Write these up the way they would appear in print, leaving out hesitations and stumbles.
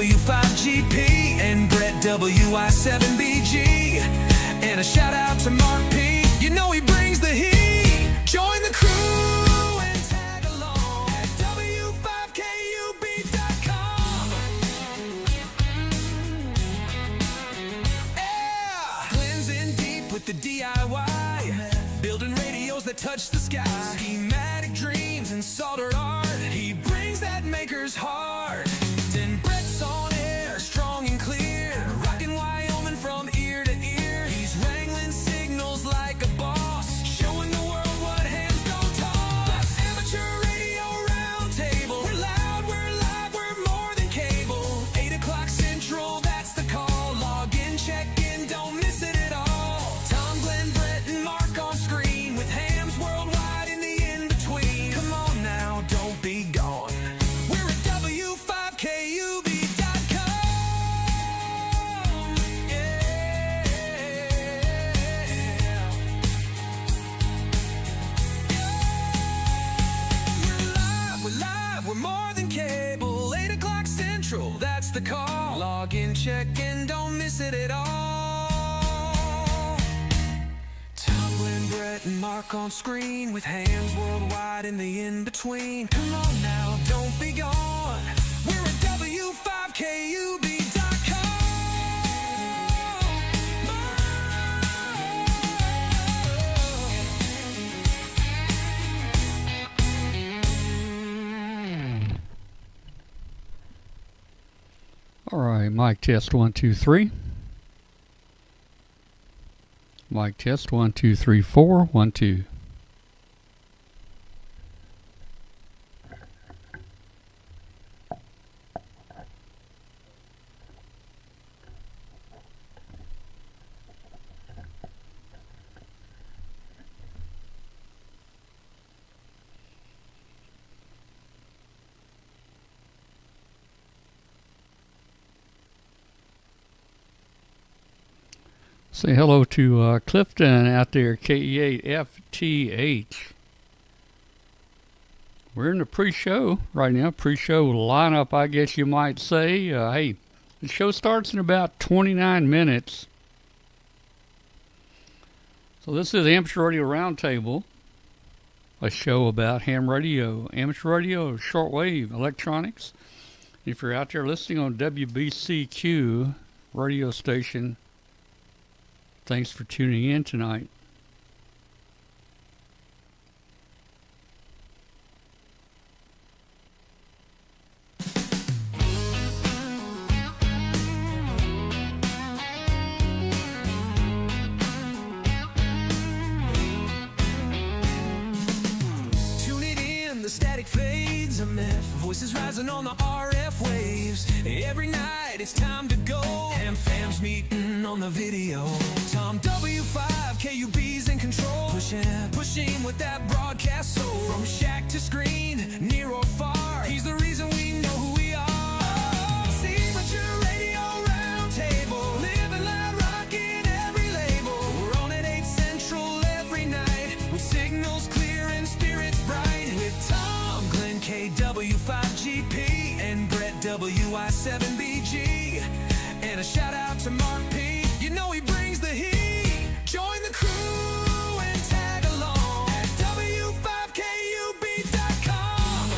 W5GP and Brett WI7BG. And a shout out to Mark P. You know he brings the heat. Join the crew and tag along at W5KUB.com. Yeah! Glenn's in deep with the DIY, building radios that touch the sky. Schematic dreams and soldered art. He brings that maker's heart. Then Brett's on air, strong and clear, rocking Wyoming from ear to ear. He's wrangling signals like a boss, showing the world what hands don't toss. Amateur radio roundtable. We're loud, we're live, we're more than cable. 8 o'clock central, that's the call. Log in, check in, don't miss it at all. Tom, Glenn, Brett, and Mark on screen with hams worldwide in the in-between. Come on now, don't be gone. We're at W5KUB.com. Yeah. We're live, we're more than cable. 8 o'clock central, that's the call. Log in, check in, don't miss it at all. Tom, Glenn, Brett, and Mark on screen with hands worldwide in the in-between. Come on now, don't be gone. We're at W5KUB.com. All right, mic test 1 2 3. Mic test 1 2 3 4 1 2. Say hello to Clifton out there, KE8FTH. We're in the pre-show right now, pre-show lineup, I guess you might say. Hey, the show starts in about 29 minutes. So this is the Amateur Radio Roundtable, a show about ham radio, amateur radio, shortwave, electronics. If you're out there listening on WBCQ radio station, thanks for tuning in tonight. Tune it in, the static fades a myth. Voices rising on the RF waves. Every night it's time to go. Ham fams meeting on the video. Tom W5, KUB's in control. Pushing with that broadcast soul. From shack to screen, near or far, he's the reason we know who we are. Amateur Radio Roundtable, living loud, rocking every label. We're on at 8 Central every night, with signals clear and spirits bright. With Tom, Glenn, KW5GP, and Brett WI7BG. And a shout out to Mark P. You know he brings the heat. Join the crew and tag along at W5KUB.com.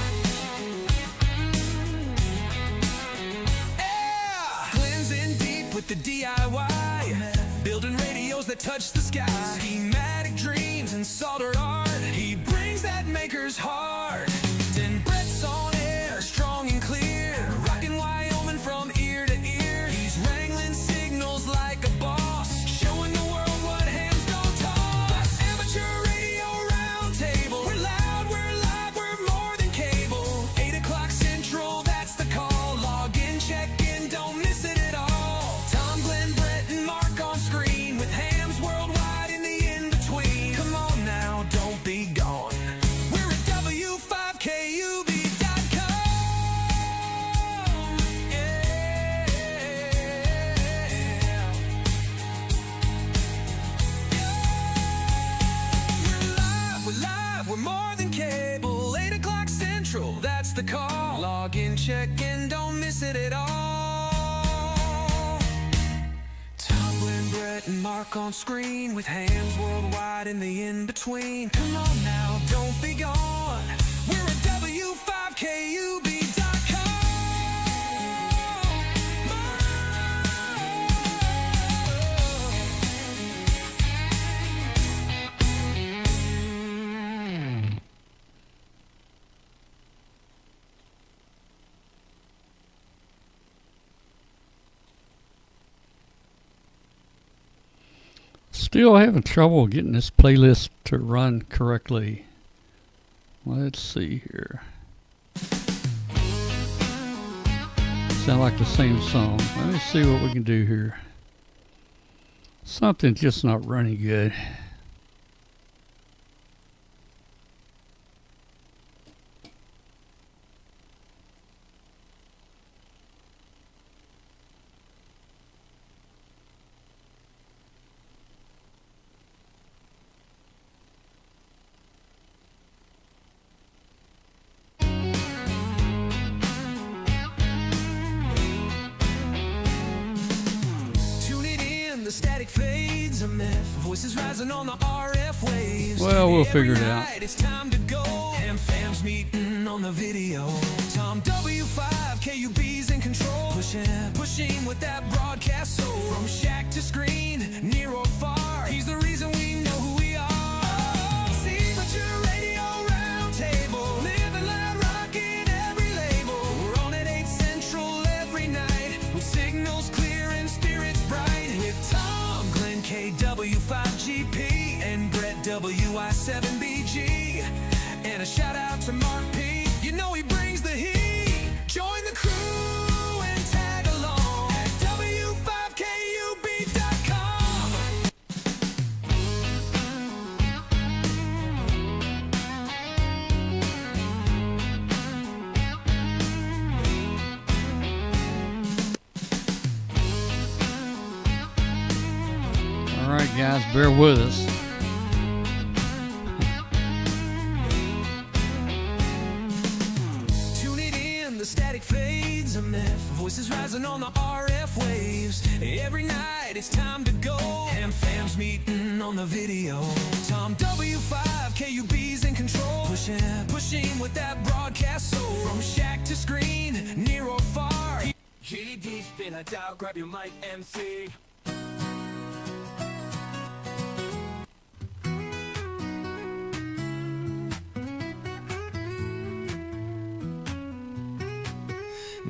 Yeah! Glenn's in deep with the DIY, building radios that touch the sky. Schematic dreams and soldered art. He brings that maker's heart. Then Brett's on air, strong and clear, rocking Wyoming from ear to ear. He's wrangling signals like a boss, showing the world what hands don't toss. Amateur Radio Roundtable. We're loud, we're live, we're more than cable. 8 o'clock central, that's the call. Log in, check in, don't miss it at all. Tom, Glenn, Brett, and Mark on screen with hams worldwide in the in-between. Come on now, don't be gone. We're at W5KUB.com. Yeah. We're live, we're more than cable. 8 o'clock central, that's the call. Log in, check in, don't miss it at all. and Mark on screen with hands worldwide in the in-between. Come on now, don't be gone. We're at W5KUB.com. Still having trouble getting this playlist to run correctly. Let's see here. Sound like the same song. Let me see what we can do here. Something's just not running good. The static fades a myth. Voices rising on the RF waves. Well, we'll figure it out. It's time to go. Ham fams meeting on the video. Tom W5, KUB's in control. Pushing with that broadcast soul. From shack to screen, near or far. He's the reason we know who we are. See but your radio roundtable. Living loud, rocking every label. We're on at 8 Central every night. With signals clear and spirits bright. With Tom, Glenn KW5GP, and Brett WI7BG. And a shout out to Mark P. You know he brings the heat. Join the crew and tag along at W5KUB.com. All right, guys, bear with us. Tune it in, the static fades a myth. Voices rising on the RF waves. Every night it's time to go. Ham fams meeting on the video. Tom W5KUB's in control. Pushing with that broadcast soul. From shack to screen, near or far. GD spin a dial, grab your mic, MC.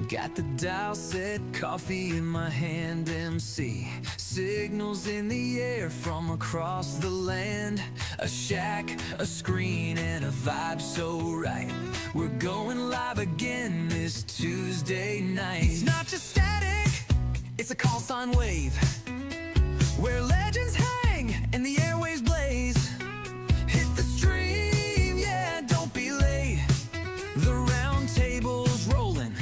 Got the dial set, coffee in my hand, MC. Signals in the air from across the land. A shack, a screen, and a vibe so right. We're going live again this Tuesday night. It's not just static, it's a call sign wave. Where legends hang and the airwaves blaze. Hit the stream, yeah, don't be late. The round table's rolling.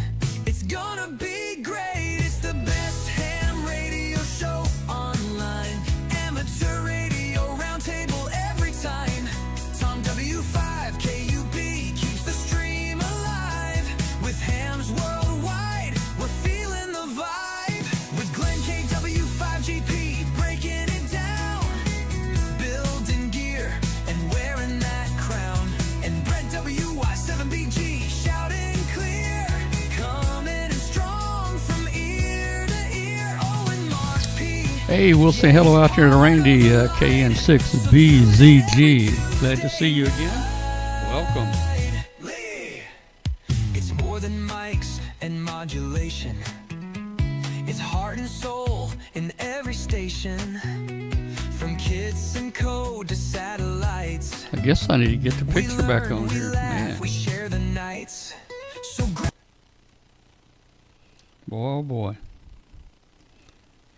It's gonna be great. It's the best ham radio show online. Amateur radio roundtable every time. Tom W5KUB keeps the stream alive. With hams worldwide, we're feeling the vibe. With Glenn KW5GP breaking it down. Building gear and wearing that crown. And Brett WI7BG shouting clear. Coming in strong from ear to ear. Oh, and Mark P. Hey, we'll say hello out there to Randy, KN6BZG. Glad to see you again. Welcome. It's more than mics and modulation. It's heart and soul in every station. From kits and code to satellites. I guess I need to get the We picture back learn, on we here. laugh, Man. we share the nights. So Boy, oh boy.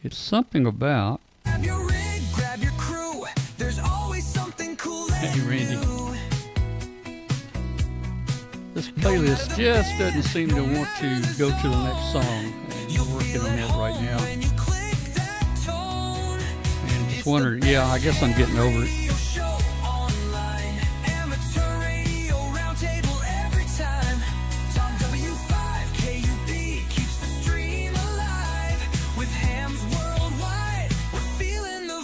It's something about. grab your rig, grab your crew. There's always something cool Hey, and Randy. new. This playlist just doesn't seem to want to go to the next song. And we're working on that right now. When you click that tone, And just wondered, yeah, I guess I'm getting over it. radio show online. Amateur radio roundtable every time. Tom W5KUB keeps the stream alive. With hams worldwide, we're feeling the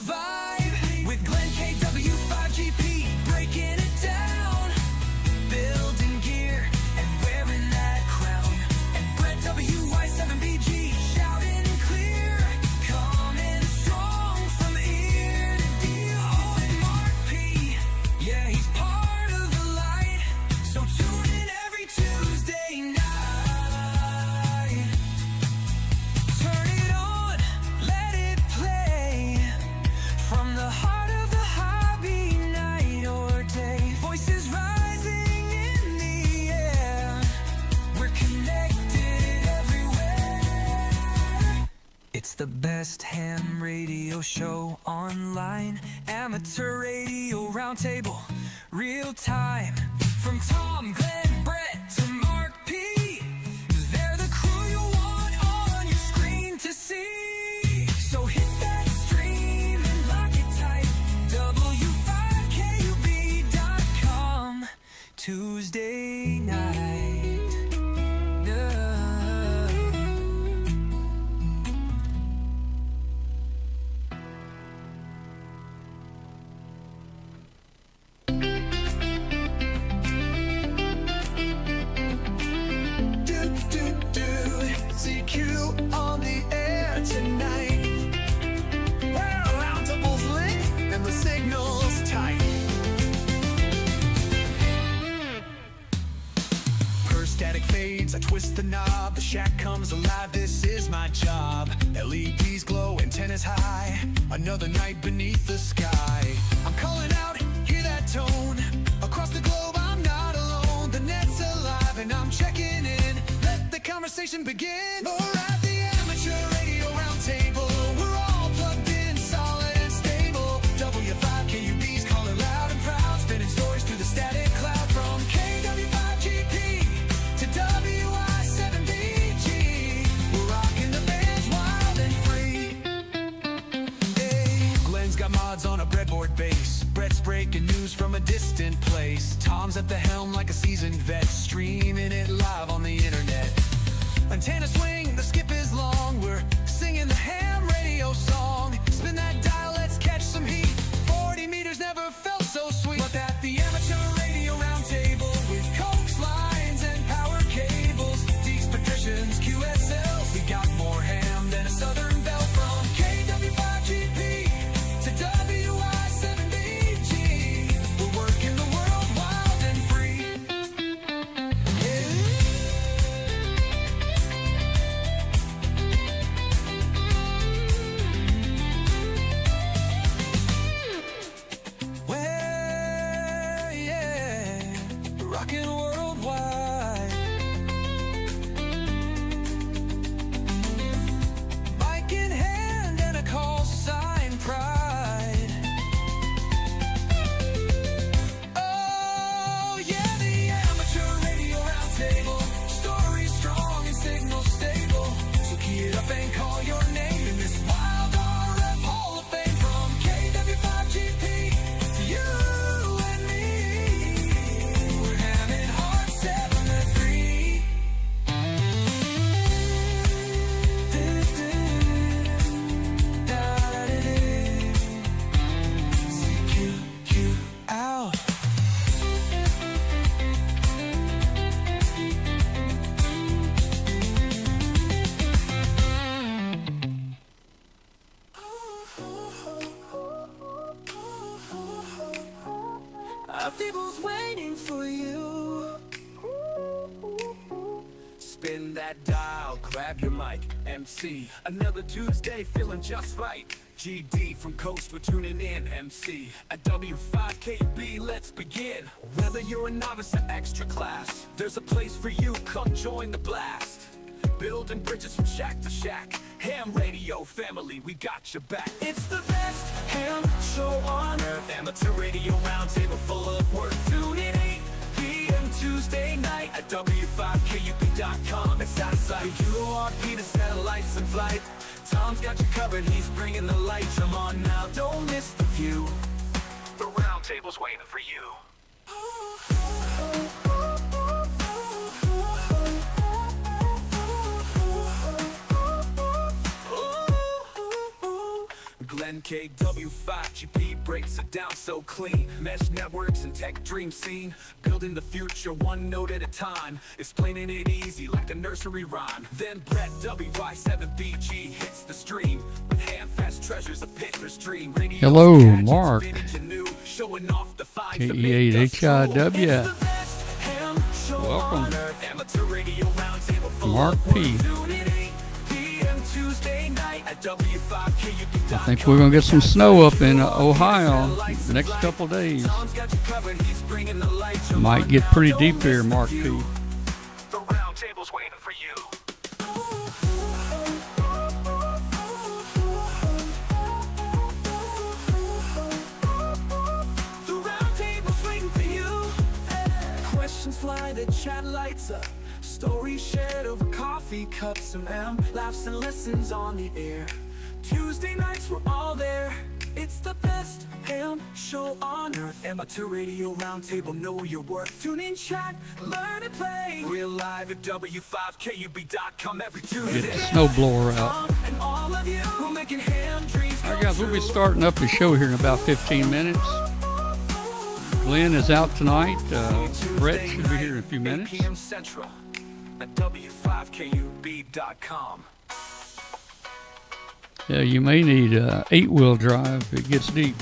radio show online. Amateur radio roundtable, real time. From Tom, Glenn, Brett to Mark P. They're the crew you want on your screen to see. So hit that stream and lock it tight. W5KUB.com. Tuesday night. CQ on the air tonight. Well, Roundtable's lit and the signal's tight. Per static fades, I twist the knob. The shack comes alive, this is my job. LEDs glow, antennas high. Another night beneath the sky. I'm calling out, hear that tone. Across the globe, I'm not alone. The net's alive and I'm checking in. Let the conversation begin. We're at the amateur radio roundtable. We're all plugged in, solid and stable. W5KUB's calling loud and proud, spinning stories through the static cloud. From KW5GP to WI7BG, we're rocking the bands wild and free. Hey, Glenn's got mods on a breadboard base. Brett's breaking news from a distant place. Tom's at the helm like a seasoned vet, streaming it live on the internet. Antenna swing, the skip is long. We're singing the ham radio song. Spin that dial, let's catch some heat. 40 meters never felt so sweet. But at the amateur radio roundtable, with coax lines and power cables, D's patricians, QSLs, we got more ham than a southern belle. From KW5GP to WI7BG, we're working the world wild and free. Well, yeah, rockin' worldwide. Mic in hand and a call sign, pride. Oh, yeah, the amateur radio roundtable. Story strong and signal stable. So key it up and call your name in this wild RF Hall of Fame. From KW5GP to you and me, we're hamming hard 7 to 3. CQ out. Roundtable's waiting for you. Spin that dial, grab your mic, MC. Another Tuesday feeling just right. GD from coast, we're tuning in, MC. At W5KB, let's begin. Whether you're a novice or extra class, there's a place for you, come join the blast. Building bridges from shack to shack. Ham radio family, we got your back. It's the best ham show on earth. Amateur radio roundtable full of work. Tune in 8 p.m. Tuesday night at W5KUB.com. It's outside URP to satellites in flight. Tom's got you covered, he's bringing the light. Come on now, don't miss the view. The roundtable's waiting for you. Glenn KW5GP breaks it down so clean. Mesh networks and tech dream scene. Building the future one note at a time. Explaining it easy like a nursery rhyme. Then Brett WI7BG hits the stream. With hand-fast treasures of Pitcher's dream. Hello, Mark. KE8HIW. Welcome. Mark P. I think we're going to get some snow up in Ohio the next couple days. Might get pretty deep here, Mark P. The roundtable's waiting for you. fly, the chat lights up. Stories shared over coffee cups, and laughs and listens on the air. Tuesday nights we're all there. It's the best ham show on earth. Amateur Radio Roundtable, know your worth. Tune in, chat, learn and play. We're live at W5KUB.com every Tuesday. Get the snowblower out. And all of you who are making ham dreams All right, guys, we'll be starting up the show here in about 15 minutes. Glenn is out tonight. Brett should be here in a few minutes. 8 p.m. Central at W5KUB.com. Yeah, you may need 8-wheel drive if it gets deep.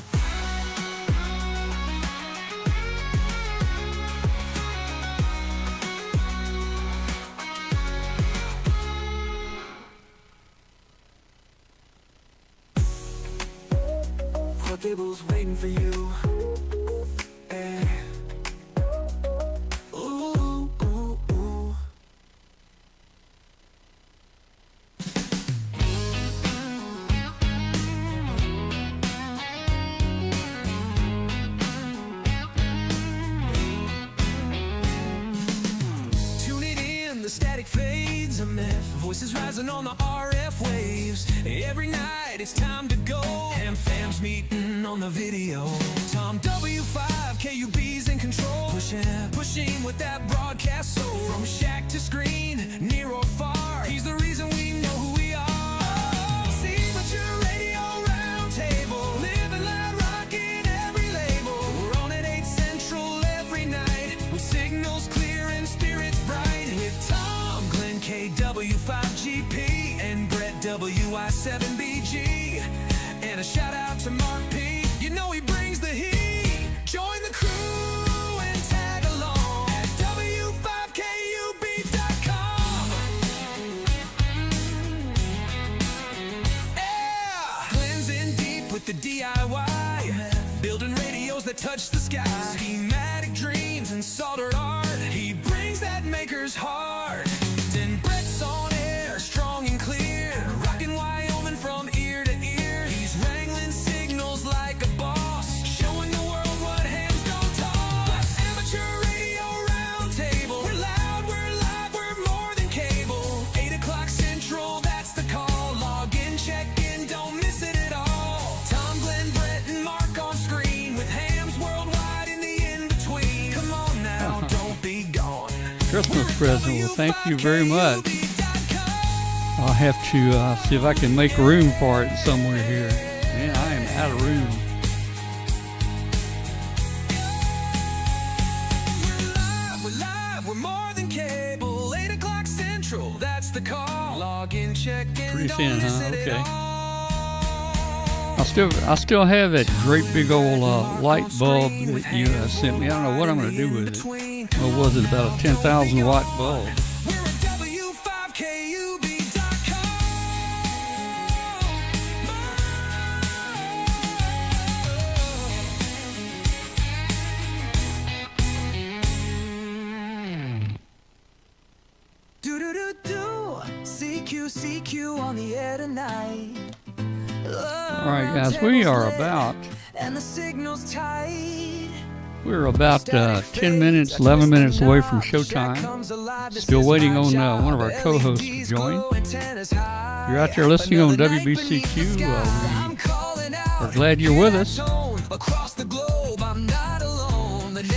Roundtable's waiting for you. Ooh, ooh, ooh. Tune it in, the static fades a myth. Voices rising on the RF waves. Every night it's time to go. Ham fams meeting on the video. Tom W5KUB's in control. Pushing with that broadcast soul. From shack to screen, near or far, he's the reason we know who we are. See but your radio roundtable. Living loud, rocking every label. We're on at 8 Central every night. With signals clear and spirits bright. With Tom, Glenn KW5GP, and Brett WI7BG. And a shout out to Mark P. You know he brings the heat. Join the crew and tag along at W5KUB.com. Yeah! Glenn's in deep with the DIY. Building radios that touch the sky. Schematic dreams and soldered art. He brings that maker's heart. Then Brett's on air, strong and clear. Rocking Wyoming from ear to ear. He's wrangling signals like a boss. Showing the world what hams don't toss. Amateur Radio Roundtable. We're loud, we're live, we're more than cable. 8 o'clock Central, that's the call. Log in, check in, don't miss it at all. Tom, Glenn, Brett, and Mark on screen. With hams worldwide in the in-between. Come on now, don't be gone. Christmas present. Well, thank you very much. I'll have to see if I can make room for it somewhere here. Man, I am out of room. We're live, we're more than cable. 8 o'clock Central, that's the call. Log in, check in, Pretty don't thin, miss huh? it Okay. at all. I still have that great big old light bulb that you sent me. I don't know what I'm going to do with it. What was it, about a 10,000 watt bulb? We're at W5KUB.com. Do-do-do-do, CQ on the air tonight. All right, guys, we are about And the signal's tight. We're about 10 minutes, 11 minutes away from showtime. Still waiting on one of our co-hosts to join. You're out there listening on WBCQ. We are glad you're with us.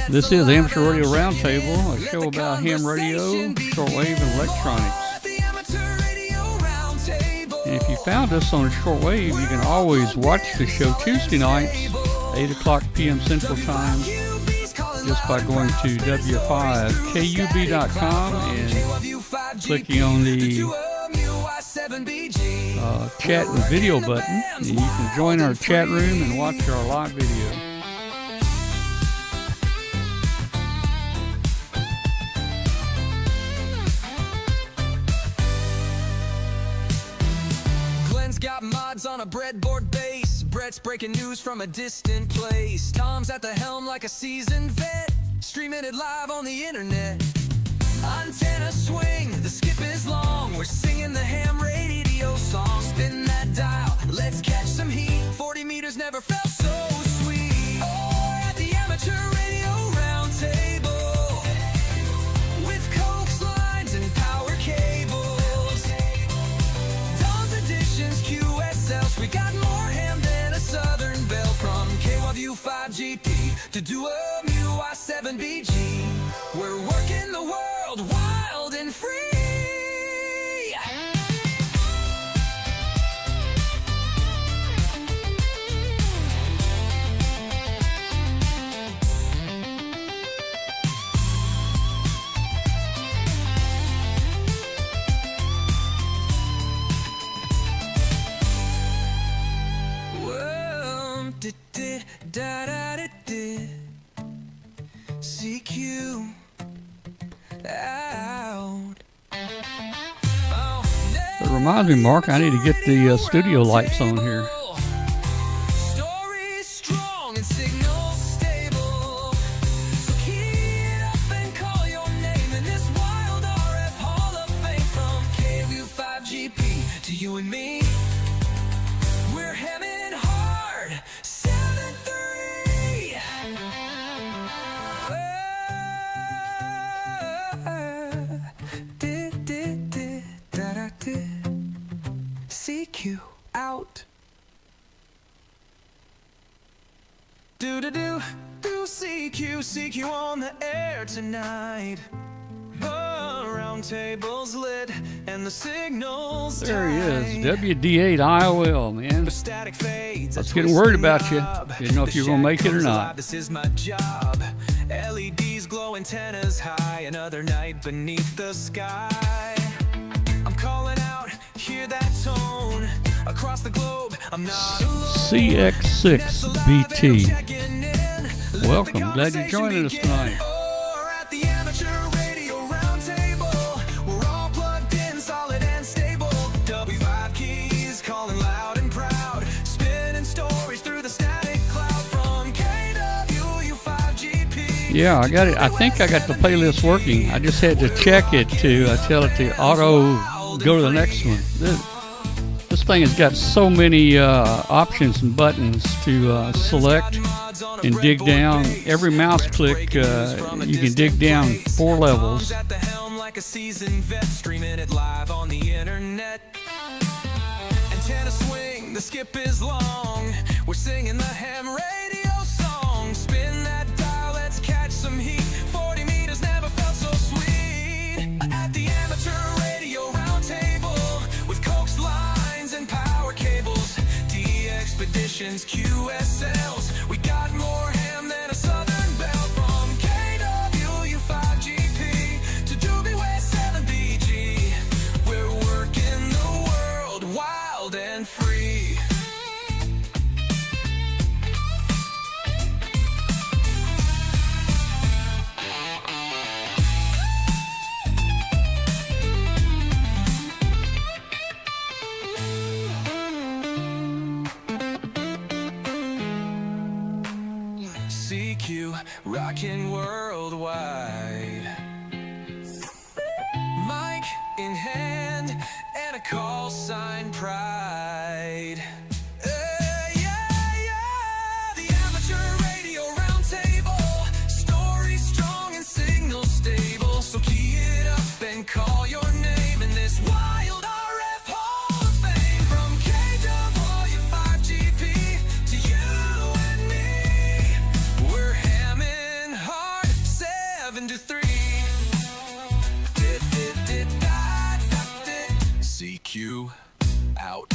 This is Amateur Radio Roundtable, a show about ham radio, shortwave, and electronics. And if you found us on shortwave, you can always watch the show Tuesday nights, 8 o'clock p.m. Central Time, just by going to W5KUB.com and clicking on the chat and video button. And you can join our chat room and watch our live video. Got mods on a breadboard base. Brett's breaking news from a distant place. Tom's at the helm like a seasoned vet, streaming it live on the internet. Antenna swing, the skip is long. We're singing the ham radio song. Spin that dial, let's catch some heat. 40 meters never felt so sweet. Oh, at the Amateur Radio Roundtable. to do a new Y7BG. We're working the world wild and free. CQ out. It reminds me, Mark, I need to get the studio lights on here. Story strong and signal stable. So key it up and call your name in this wild RF Hall of Fame. From KVU 5GP to you and me, we're hemming hard. 7-3. CQ out. Do CQ on the air tonight. Roundtable's lit and the signals. There he is, WD8 IOL, man. Static fades. I was getting worried about you. Didn't know if you were gonna make it or not. This is my job. LEDs glow, antennas high, another night beneath the sky. I'm calling out, hear that tone across the globe. I'm not alone. CX6BT. Welcome, glad you're joining us tonight. Or at the amateur radio roundtable, we're all plugged in, solid and stable. W5 keys calling loud and proud, spinning stories through the static cloud from KWU 5GP. Yeah, I got it. I think I got the playlist working. I just had to check it to tell it to auto go to the next one. This thing has got so many options and buttons to select and dig down. Every mouse click, you can dig down 4 levels. At the helm like a seasoned vet, streaming it live on the internet. Antenna swing, the skip is long. We're singing the ham radio song. Spin that dial, let's catch some heat. 40 meters never felt so sweet. At the amateur radio roundtable with coax lines and power cables, D expeditions, QSLs. We got more ham than a southern belle. From KWU 5GP to Doobie Way 7BG, we're working the world wild and free. CQ, rockin' worldwide. Mic in hand and a call sign pride. Yeah, the amateur radio roundtable. Story strong and signal stable. So key it up and call your name in this wild RF Hall of Fame. From KWU 5GP to you and me, we're hamming hard, 7-3. CQ out.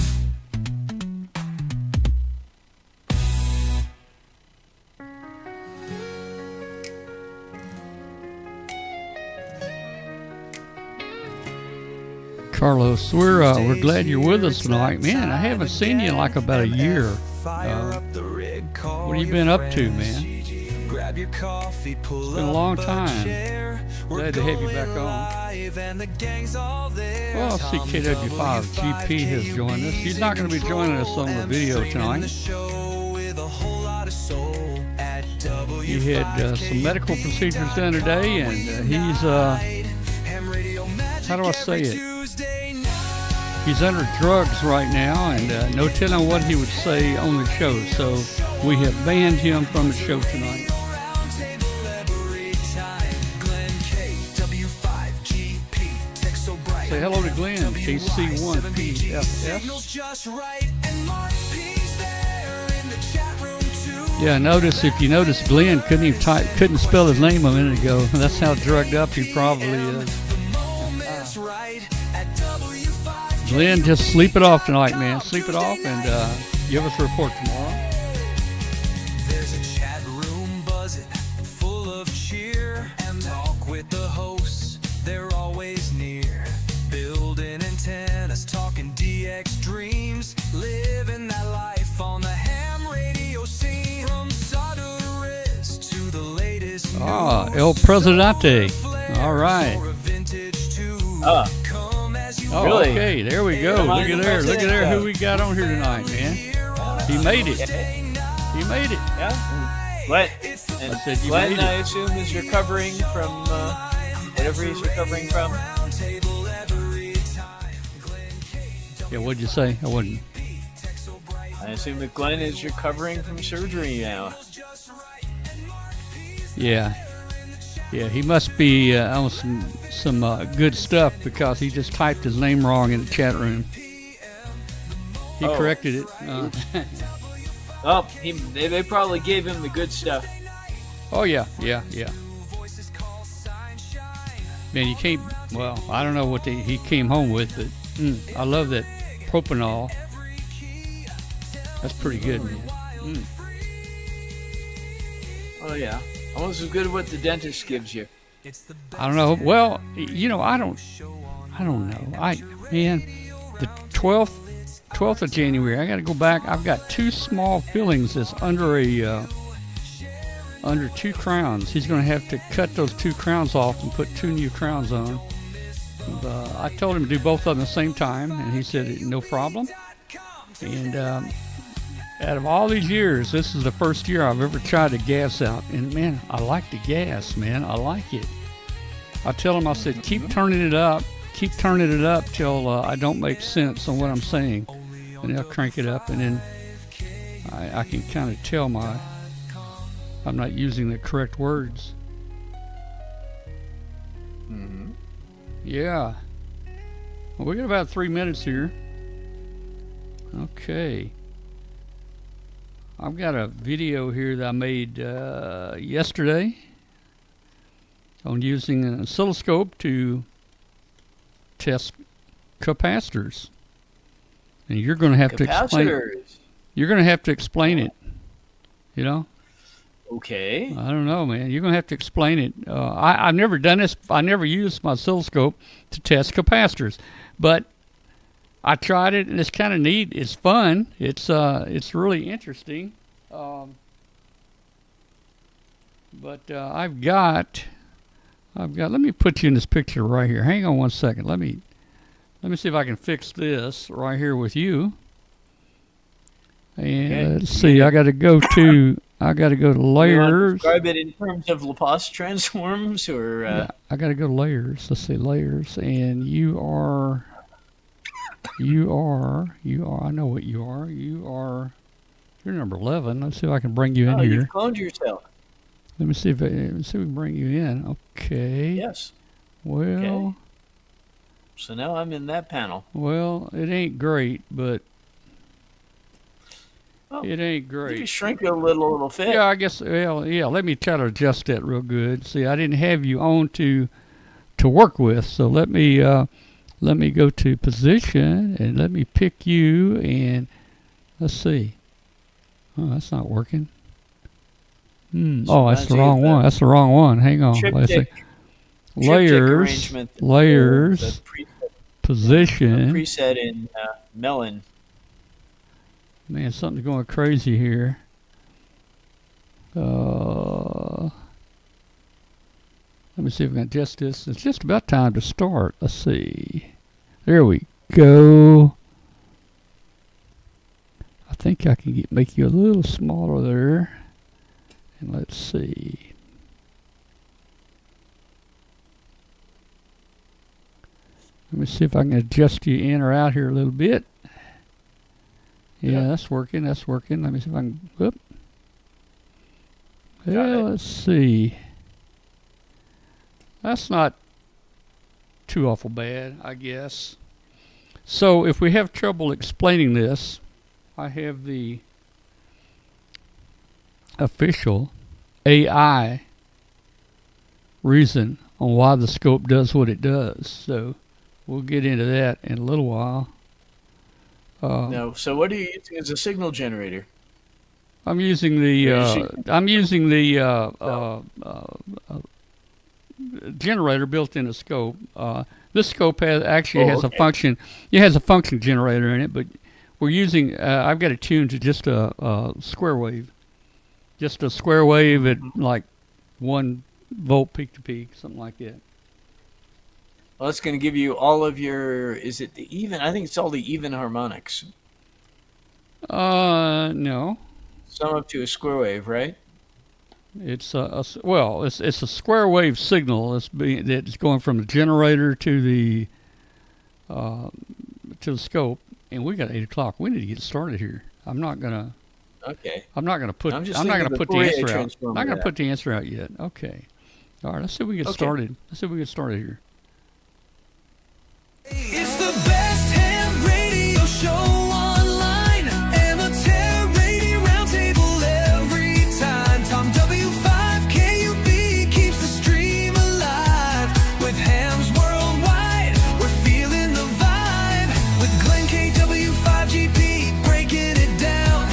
Carlos, we're glad you're with us tonight, man. I haven't seen you in like about a year. What have you been up to, man? It's been a long time. Glad to have you back on. Well, I see KW5GP has joined us. He's not going to be joining us on the video tonight. He had some medical procedures done today, and he's, how do I say it? He's under drugs right now, and no telling what he would say on the show. So we have banned him from the show tonight. Say hello to Glenn, KC1PFS. Yeah, notice if you notice, Glenn couldn't spell his name a minute ago. That's how drugged up he probably is. Glenn, just sleep it off tonight, man. Sleep it off and give us a report tomorrow. There's a chat room buzzing, full of cheer and talk with the hosts. They're always near, building antennas, talking DX dreams, living that life on the ham radio scene. From solderist to the latest news. El Presidente. All right. Oh, really? Okay, there we go. Look at there. Look at there who we got on here tonight, man. He made it. He made it. Yeah. What? And I said you Glenn, made it. I assume, is recovering from whatever he's recovering from. Yeah, what'd you say? I wasn't. I assume that Glenn is recovering from surgery now. Yeah. Yeah, he must be on some good stuff because he just typed his name wrong in the chat room. He corrected it. Oh, they probably gave him the good stuff. Oh, yeah. Man, you can't, well, I don't know what he came home with, but I love that propanol. That's pretty good, man. Oh, yeah. Almost as good as what the dentist gives you. I don't know. Well, you know, I don't know. Man, the 12th of January, I got to go back. I've got two small fillings that's under two crowns. He's going to have to cut those two crowns off and put two new crowns on. And, I told him to do both of them at the same time, and he said no problem. And out of all these years, this is the first year I've ever tried to gas out. And, man, I like the gas, man. I like it. I tell him, I said, keep turning it up till I don't make sense on what I'm saying. And they'll crank it up, and then I can kind of tell I'm not using the correct words. Mm-hmm. Yeah. Well, we got about 3 minutes here. Okay. I've got a video here that I made yesterday on using an oscilloscope to test capacitors. And you're going to have to explain it. You're going to have to explain it. You know? Okay. I don't know, man. You're going to have to explain it. I've never done this. I never used my oscilloscope to test capacitors. But I tried it, and it's kind of neat. It's fun. It's really interesting. But I've got. Let me put you in this picture right here. Hang on one second. Let me see if I can fix this right here with you. And let's see. I got to go to layers. Describe it in terms of Laplace transforms, or Yeah, I got to go to layers. Let's see, layers, and you are. I know what you are. You're number 11. Let's see if I can bring you in here. You've cloned yourself. Let me see if we can bring you in. Okay. Yes. Well. Okay. So now I'm in that panel. Well, it ain't great, but it ain't great. You shrink it a little fit. Yeah, I guess. Well, yeah. Let me try to adjust that real good. See, I didn't have you on to work with, so let me go to position and let me pick you, and let's see. Oh, that's not working. Oh, that's the wrong one. That's the wrong one. Hang on. Let's see. Layers, position. Preset in Melon. Man, something's going crazy here. Let me see if I can adjust this. It's just about time to start. Let's see. There we go. I think I can make you a little smaller there. And let's see. Let me see if I can adjust you in or out here a little bit. Yeah, that's working. Let me see if I can. Whoop. Yeah, let's see. That's not too awful bad, I guess. So if we have trouble explaining this, I have the official AI reason on why the scope does what it does. So we'll get into that in a little while. No. So what are you using as a signal generator? I'm using the generator built in a scope. This scope has a function. It has a function generator in it, but we're using. I've got it tuned to just a square wave, just a square wave at like 1 volt peak to peak, something like that. Well, it's going to give you all of your. Is it the even? I think it's all the even harmonics. No. Sum up to a square wave, right? It's it's a square wave signal that's going from the generator to the scope, and we got 8 o'clock. We need to get started here. I'm not gonna put the answer out. I'm not gonna put the answer out yet. Okay. All right. Let's see if we get started. Let's see if we get started here. It's the best ham radio show online. Amateur radio roundtable every time. Tom W5 KUB keeps the stream alive. With hams worldwide, we're feeling the vibe. With Glenn KW5GP breaking it down.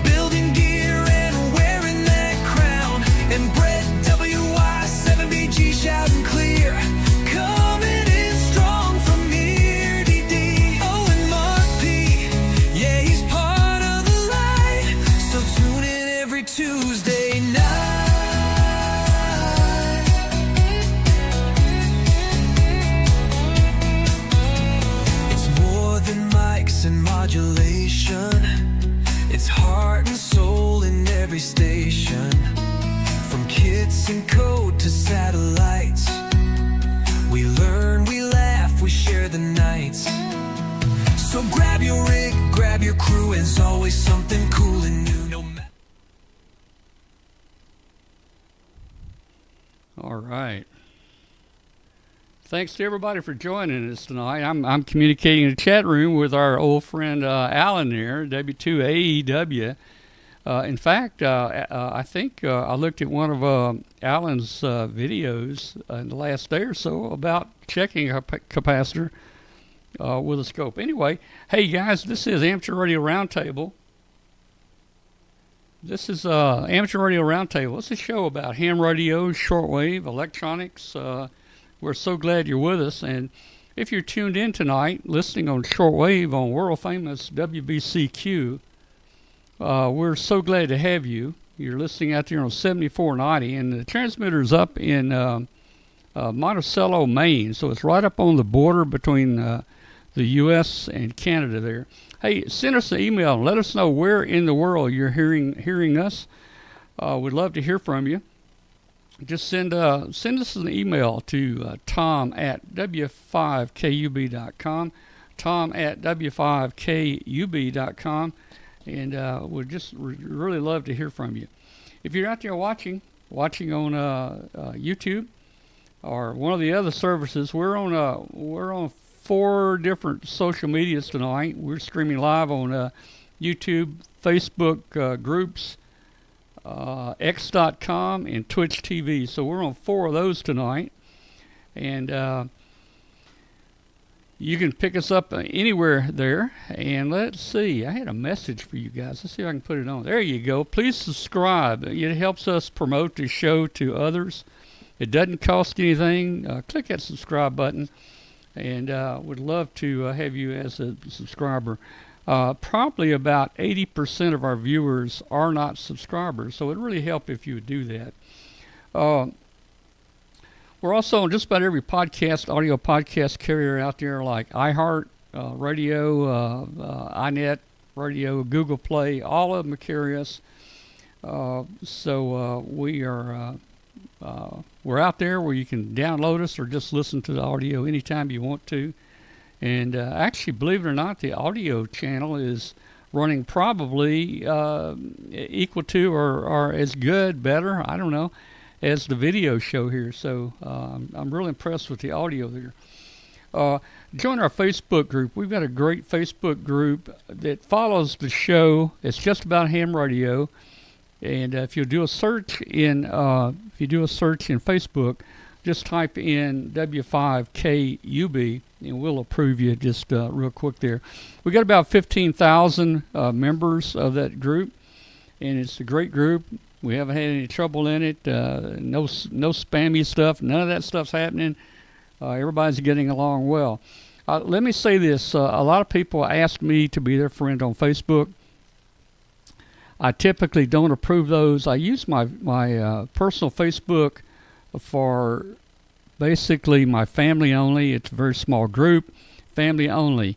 Building gear and wearing that crown. And Brett WY7BG shouting clear. Coming in strong from here, DD. Oh, and Mark P. Yeah, he's part of the light. So tune in every Tuesday night. It's more than mics and modulation. It's heart and soul in every station. From kits and code to satellites. We learn, we laugh, we share the nights. So grab your rig, grab your crew. There's always something cool and new. No matter. All right. Thanks to everybody for joining us tonight. I'm communicating in the chat room with our old friend Alan there, W2AEW. In fact, I think I looked at one of Alan's videos in the last day or so about checking a capacitor with a scope. Anyway, hey guys, this is Amateur Radio Roundtable. This is Amateur Radio Roundtable. It's a show about ham radio, shortwave, electronics. We're so glad you're with us. And if you're tuned in tonight, listening on shortwave on world famous WBCQ, we're so glad to have you. You're listening out there on 7490, and the transmitter's up in Monticello, Maine, so it's right up on the border between the U.S. and Canada there. Hey, send us an email and let us know where in the world you're hearing us. We'd love to hear from you. Just send us an email to tom@w5kub.com, tom@w5kub.com. And we'd just really love to hear from you. If you're out there watching on YouTube or one of the other services, we're on 4 different social medias tonight. We're streaming live on YouTube, Facebook groups, X.com, and Twitch TV. So we're on 4 of those tonight, and you can pick us up anywhere there. And let's see, I had a message for you guys. Let's see if I can put it on. There you go. Please subscribe. It helps us promote the show to others. It doesn't cost anything. Click that subscribe button, and would love to have you as a subscriber. Probably about 80% of our viewers are not subscribers, so it'd really help if you would do that. We're also on just about every audio podcast carrier out there, like iHeart Radio, iNet Radio, Google Play. All of them carry us. So we're out there where you can download us or just listen to the audio anytime you want to. And actually, believe it or not, the audio channel is running probably equal to or as good, better, I don't know, as the video show here. So I'm really impressed with the audio there. Join our Facebook group. We've got a great Facebook group that follows the show. It's just about ham radio. And if you do a search in Facebook, just type in W5KUB, and we'll approve you just real quick there. We got about 15,000 members of that group, and it's a great group. We haven't had any trouble in it. No spammy stuff. None of that stuff's happening. Everybody's getting along well. Let me say this. A lot of people ask me to be their friend on Facebook. I typically don't approve those. I use my personal Facebook for basically my family only. It's a very small group, family only.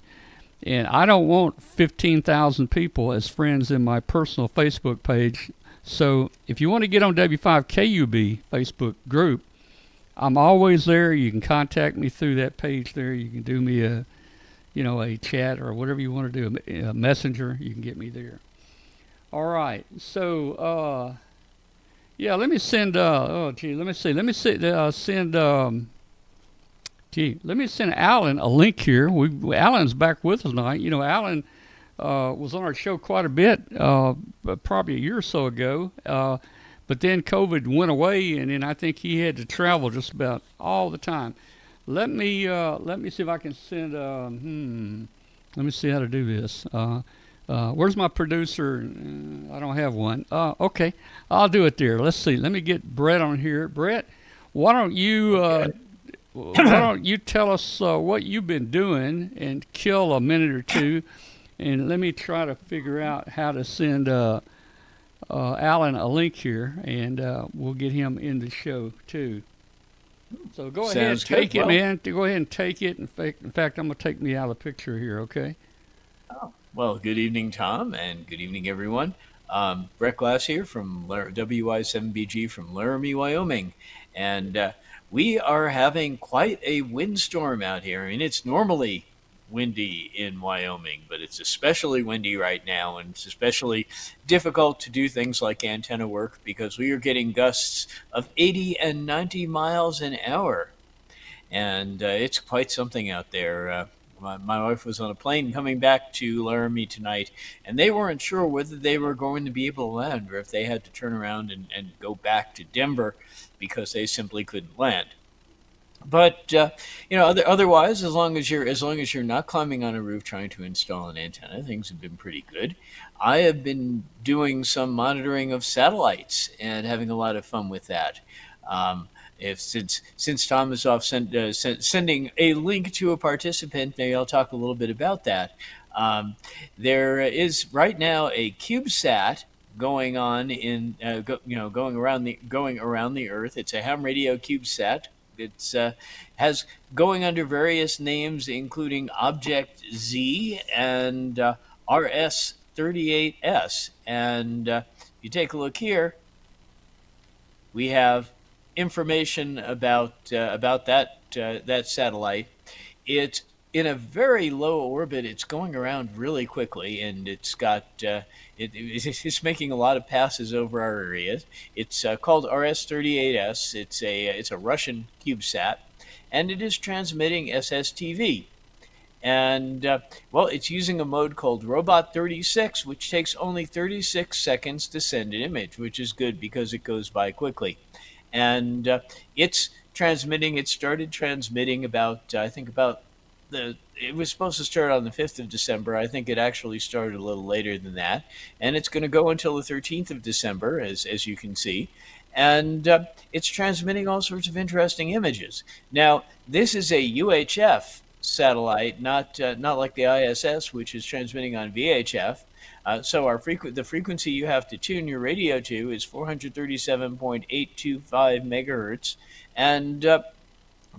And I don't want 15,000 people as friends in my personal Facebook page. So if you want to get on W5KUB Facebook group, I'm always there. You can contact me through that page there. You can do me a chat or whatever you want to do, a messenger. You can get me there. All right. So, yeah, let me send, let me see. Let me send, let me send Alan a link here. Alan's back with us tonight. Alan was on our show quite a bit, probably a year or so ago. But then COVID went away, and then I think he had to travel just about all the time. Let me see if I can send. Let me see how to do this. Where's my producer? I don't have one. Okay, I'll do it there. Let's see. Let me get Brett on here. Brett, why don't you tell us what you've been doing and kill a minute or two, and let me try to figure out how to send Alan a link here, and we'll get him in the show too. So go ahead and take it, man. Go ahead and take it. In fact, I'm going to take me out of the picture here, okay? Oh, well, good evening, Tom, and good evening, everyone. Brett Glass here from WI7BG from Laramie, Wyoming. And we are having quite a windstorm out here. I mean, it's normally windy in Wyoming, but it's especially windy right now, and it's especially difficult to do things like antenna work because we are getting gusts of 80 and 90 miles an hour. And it's quite something out there. My wife was on a plane coming back to Laramie tonight, and they weren't sure whether they were going to be able to land or if they had to turn around and go back to Denver because they simply couldn't land. But otherwise, as long as you're not climbing on a roof trying to install an antenna, things have been pretty good. I have been doing some monitoring of satellites and having a lot of fun with that. Since Tom is off sending a link to a participant, maybe I'll talk a little bit about that. There is right now a CubeSat going on going around the Earth. It's a ham radio CubeSat. It's has going under various names, including Object Z and RS-38S. And if you take a look here, we have information about that satellite. It's in a very low orbit. It's going around really quickly, and it's got it's making a lot of passes over our areas. It's called RS-38S. It's a Russian CubeSat, and it is transmitting SSTV. And it's using a mode called Robot 36, which takes only 36 seconds to send an image, which is good because it goes by quickly. And it started transmitting it was supposed to start on the 5th of December. I think it actually started a little later than that. And it's going to go until the 13th of December, as you can see. And it's transmitting all sorts of interesting images. Now, this is a UHF satellite, not like the ISS, which is transmitting on VHF. So the frequency you have to tune your radio to is 437.825 megahertz. And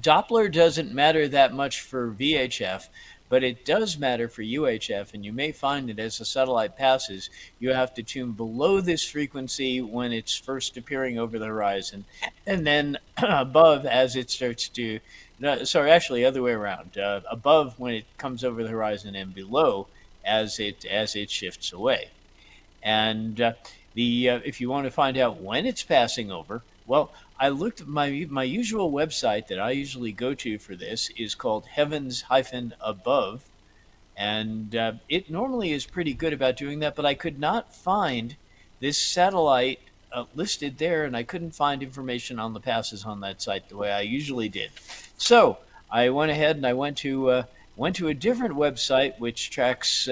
Doppler doesn't matter that much for VHF, but it does matter for UHF, and you may find that as the satellite passes, you have to tune below this frequency when it's first appearing over the horizon, and then above as it starts to, actually other way around, above when it comes over the horizon and below as it shifts away. And if you want to find out when it's passing over, well, I looked at my usual website that I usually go to for this is called Heavens-Above, and it normally is pretty good about doing that, but I could not find this satellite listed there, and I couldn't find information on the passes on that site the way I usually did. So I went ahead and I went to a different website which tracks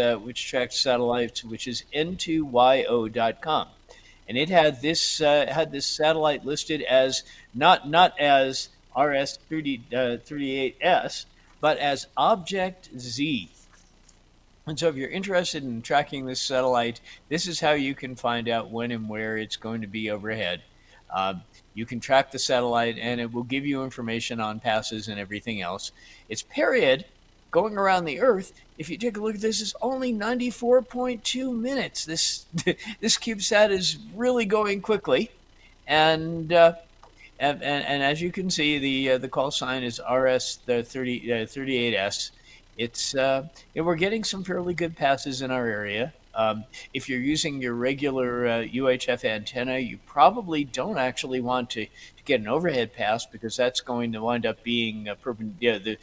satellites, which is n2yo.com, and it had this satellite listed as not as RS38S, but as Object Z. And so if you're interested in tracking this satellite, this is how you can find out when and where it's going to be overhead. You can track the satellite, and it will give you information on passes and everything else. Its period going around the Earth, if you take a look at this, is only 94.2 minutes. This this CubeSat is really going quickly, and as you can see, the call sign is RS38S. It's we're getting some fairly good passes in our area. If you're using your regular UHF antenna, you probably don't actually want to get an overhead pass, because that's going to wind up being the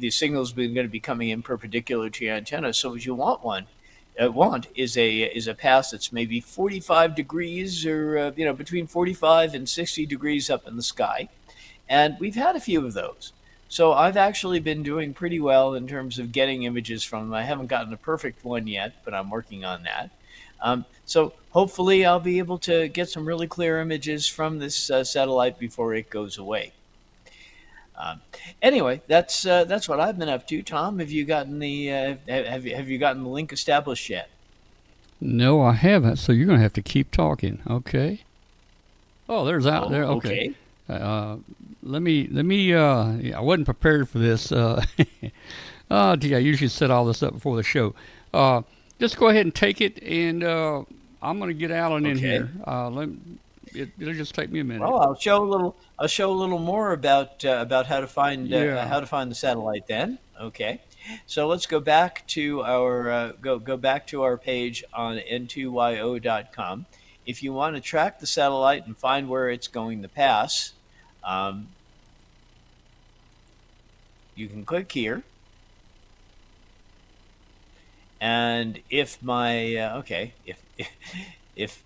signal's going to be coming in perpendicular to your antenna. So what you want is a pass that's maybe 45 degrees, or between 45 and 60 degrees up in the sky, and we've had a few of those. So I've actually been doing pretty well in terms of getting images from them. I haven't gotten a perfect one yet, but I'm working on that. So hopefully I'll be able to get some really clear images from this satellite before it goes away. Anyway, that's what I've been up to. Tom, have you gotten the have you gotten the link established yet? No, I haven't. So you're going to have to keep talking. Okay. Oh, there's out there. Okay. Let me. I wasn't prepared for this. I usually set all this up before the show. Just go ahead and take it, and I'm going to get Alan in here. It'll just take me a minute. Well, I'll show a little more about how to find the satellite then. Okay. So let's go back to our go back to our page on n2yo.com. If you want to track the satellite and find where it's going to pass, you can click here. And if my if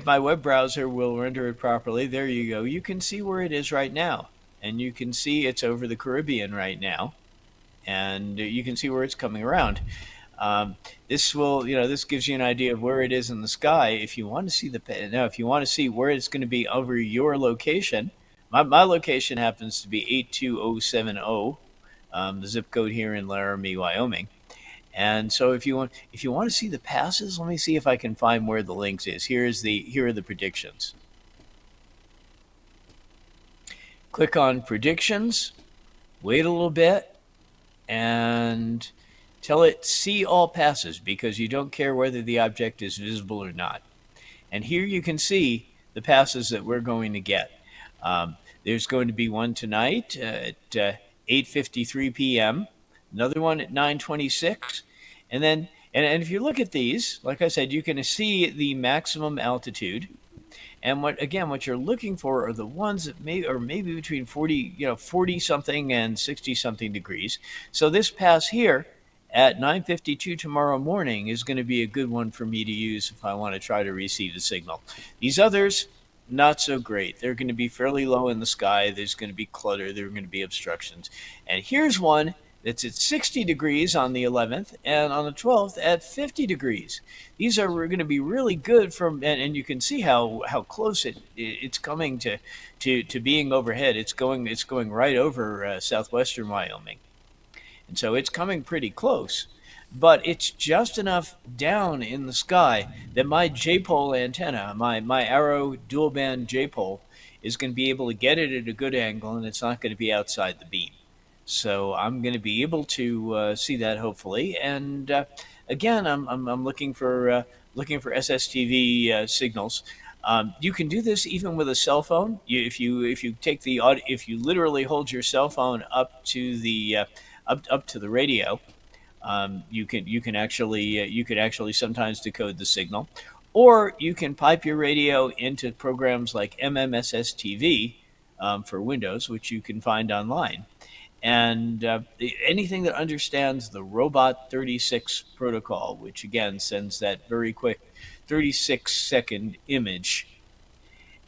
my web browser will render it properly, there you go. You can see where it is right now, and you can see it's over the Caribbean right now, and you can see where it's coming around. This gives you an idea of where it is in the sky. If you want to see if you want to see where it's going to be over your location, my location happens to be 82070, the zip code here in Laramie, Wyoming. And so if you want to see the passes, let me see if I can find where the links is. Here are the predictions. Click on predictions, wait a little bit, and tell it see all passes, because you don't care whether the object is visible or not. And here you can see the passes that we're going to get. There's going to be one tonight at 8:53 p.m., another one at 9:26, and then if you look at these, like I said, you can see the maximum altitude. And what you're looking for are the ones that maybe between 40 something and 60 something degrees. So this pass here at 9:52 tomorrow morning is going to be a good one for me to use if I want to try to receive the signal. These others, not so great. They're going to be fairly low in the sky. There's going to be clutter. There are going to be obstructions. And here's one that's at 60 degrees on the 11th, and on the 12th at 50 degrees. These are going to be really good and you can see how close it's coming to being overhead. It's going right over southwestern Wyoming, and so it's coming pretty close. But it's just enough down in the sky that my J-pole antenna, my Arrow dual band J-pole, is going to be able to get it at a good angle, and it's not going to be outside the beam. So I'm going to be able to see that hopefully. And again, I'm looking for SSTV signals. You can do this even with a cell phone. If you literally hold your cell phone up to the radio, you can actually sometimes decode the signal, or you can pipe your radio into programs like MMSSTV for Windows, which you can find online. And anything that understands the Robot 36 protocol, which again sends that very quick 36-second image.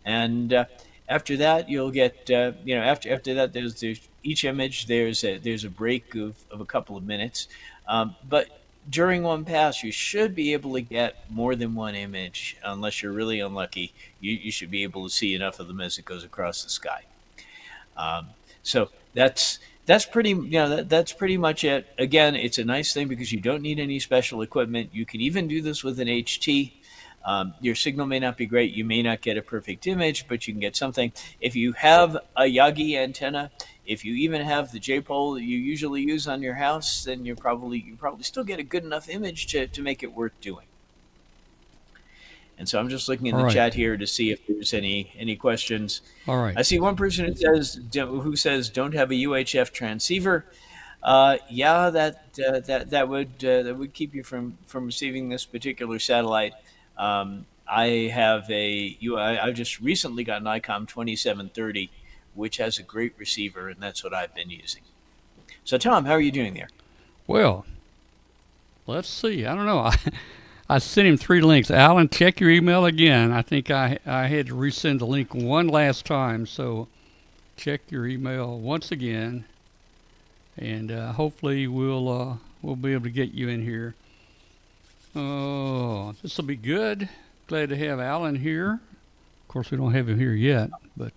And after that, you'll get after that there's each image there's a break of a couple of minutes, but during one pass you should be able to get more than one image unless you're really unlucky. You should be able to see enough of them as it goes across the sky. So that's pretty that's pretty much it. Again, it's a nice thing because you don't need any special equipment. You can even do this with an HT. Your signal may not be great. You may not get a perfect image, but you can get something. If you have a Yagi antenna, if you even have the J-pole that you usually use on your house, then you probably still get a good enough image to make it worth doing. And so I'm just looking in the chat here to see if there's any questions. All right. I see one person who says don't have a UHF transceiver. Yeah, that would keep you from receiving this particular satellite. I've just recently got an ICOM 2730, which has a great receiver, and that's what I've been using. So, Tom, how are you doing there? Well, let's see. I don't know. I sent him 3 links. Alan, check your email again. I think I had to resend the link one last time, so check your email once again, and hopefully we'll be able to get you in here. Oh, this will be good. Glad to have Alan here. Of course, we don't have him here yet, but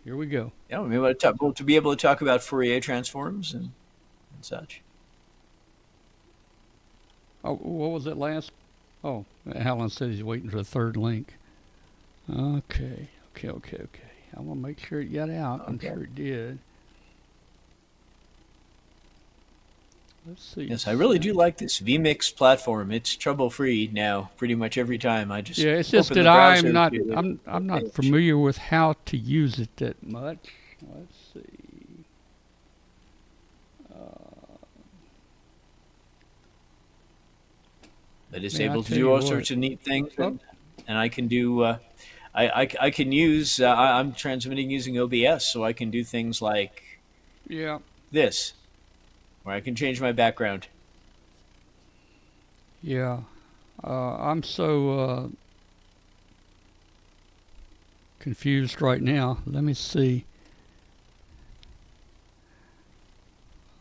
here we go. Yeah, to be able to talk about Fourier transforms and such. Oh, what was it last? Oh, Alan said he's waiting for the 3rd link. Okay. I'm going to make sure it got out. Okay. I'm sure it did. Let's see. Yes, I really do like this vMix platform. It's trouble-free now, pretty much every time. I just it's just that I'm not familiar with how to use it that much. Let's see. But it's able to do all sorts of neat things, and I can do. I can use. I'm transmitting using OBS, so I can do things like this, where I can change my background. Yeah, I'm so confused right now. Let me see.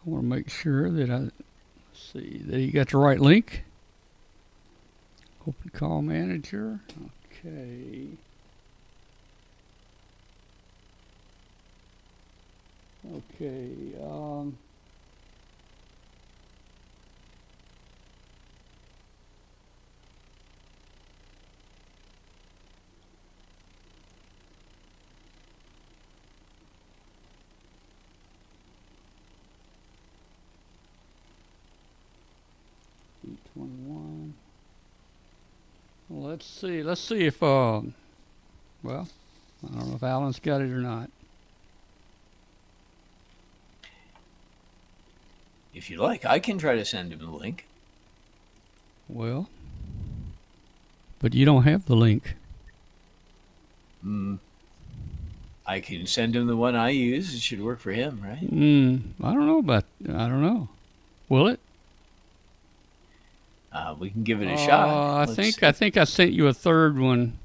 I want to make sure that see that you got the right link. Open call manager. Okay. Okay. E21. Well, let's see if well, I don't know if Alan's got it or not. If you like, I can try to send him the link. Well, but you don't have the link. I can send him the one I use. It should work for him, right? I don't know. Will it? We can give it a shot. I think I sent you a 3rd one,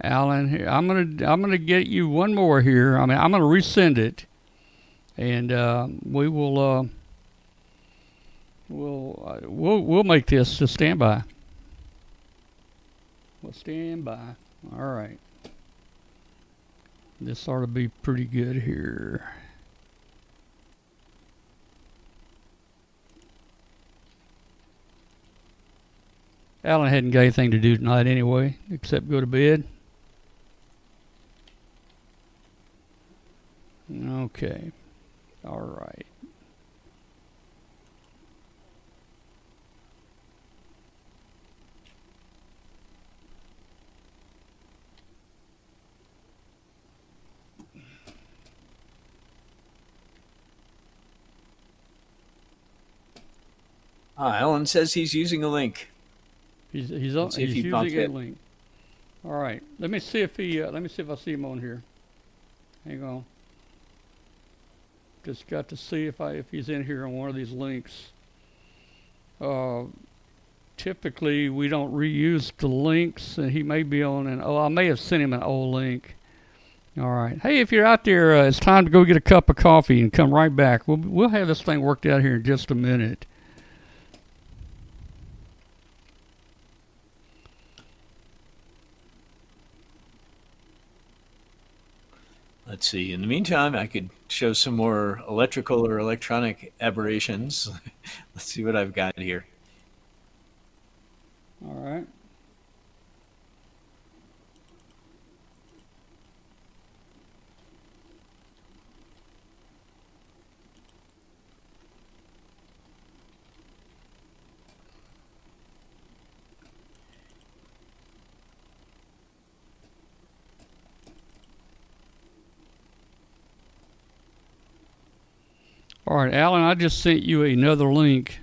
Alan. Here, I'm gonna get you one more here. I mean, I'm gonna resend it, and we will we'll make this. Just stand by. We'll stand by. All right. This ought to be pretty good here. Alan hadn't got anything to do tonight anyway, except go to bed. Okay. All right. Alan says he's using a link. He's using a link. All right. Let me see if I see him on here. Hang on. Just got to see if he's in here on one of these links. Uh, Typically we don't reuse the links, and he may be on an. Oh, I may have sent him an old link. All right. Hey, if you're out there, it's time to go get a cup of coffee and come right back. We'll have this thing worked out here in just a minute. Let's see. In the meantime, I could show some more electrical or electronic aberrations. Let's see what I've got here. All right. All right, Alan, I just sent you another link.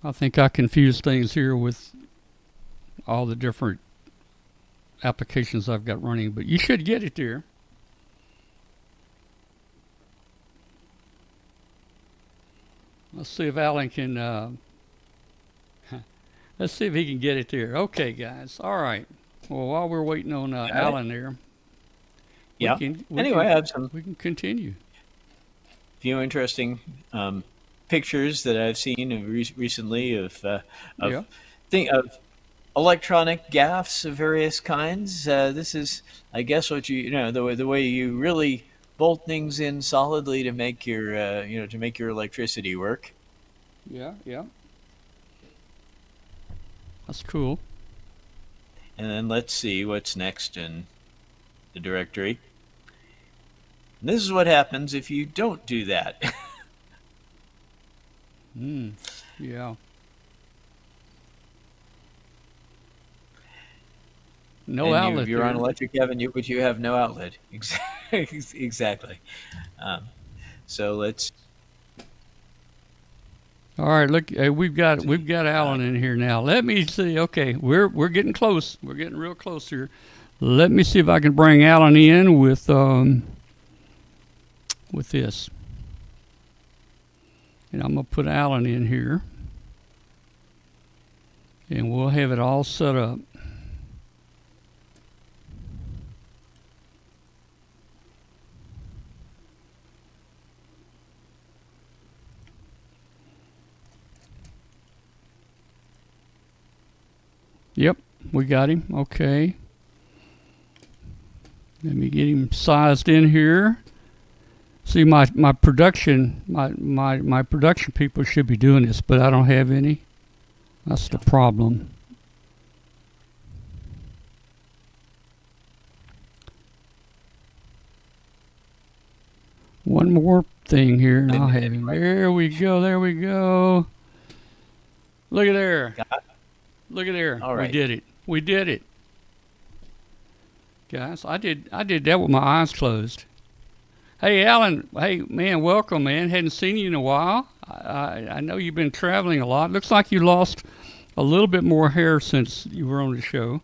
I think I confused things here with all the different applications I've got running, but you should get it there. Let's see if Alan can, let's see if he can get it there. Okay, guys. All right. Well, while we're waiting on Alan there, Yeah. we can continue. Few interesting pictures that I've seen recently of Yeah. of electronic gaffs of various kinds. This is, I guess, what the way you really bolt things in solidly to make your to make your electricity work. Yeah, yeah. That's cool. And then let's see what's next in the directory. And this is what happens if you don't do that. Yeah. No outlet. You're on there. electric avenue, but you have no outlet. Exactly. So let's. All right, look, we've got Alan in here now. Let me see. Okay, we're getting close. We're getting real close here. Let me see if I can bring Alan in with this. And I'm gonna put Alan in here, and we'll have it all set up. Yep, we got him. Okay. Let me get him sized in here. See, my production my production people should be doing this, but I don't have any. That's the problem. One more thing here, and I'll have him. There we go. There we go. Look at there. Look at there. All right. We did it. We did it. Guys, I did that with my eyes closed. Hey, Alan. Hey, man, welcome, man. Hadn't seen you in a while. I know you've been traveling a lot. Looks like you lost a little bit more hair since you were on the show.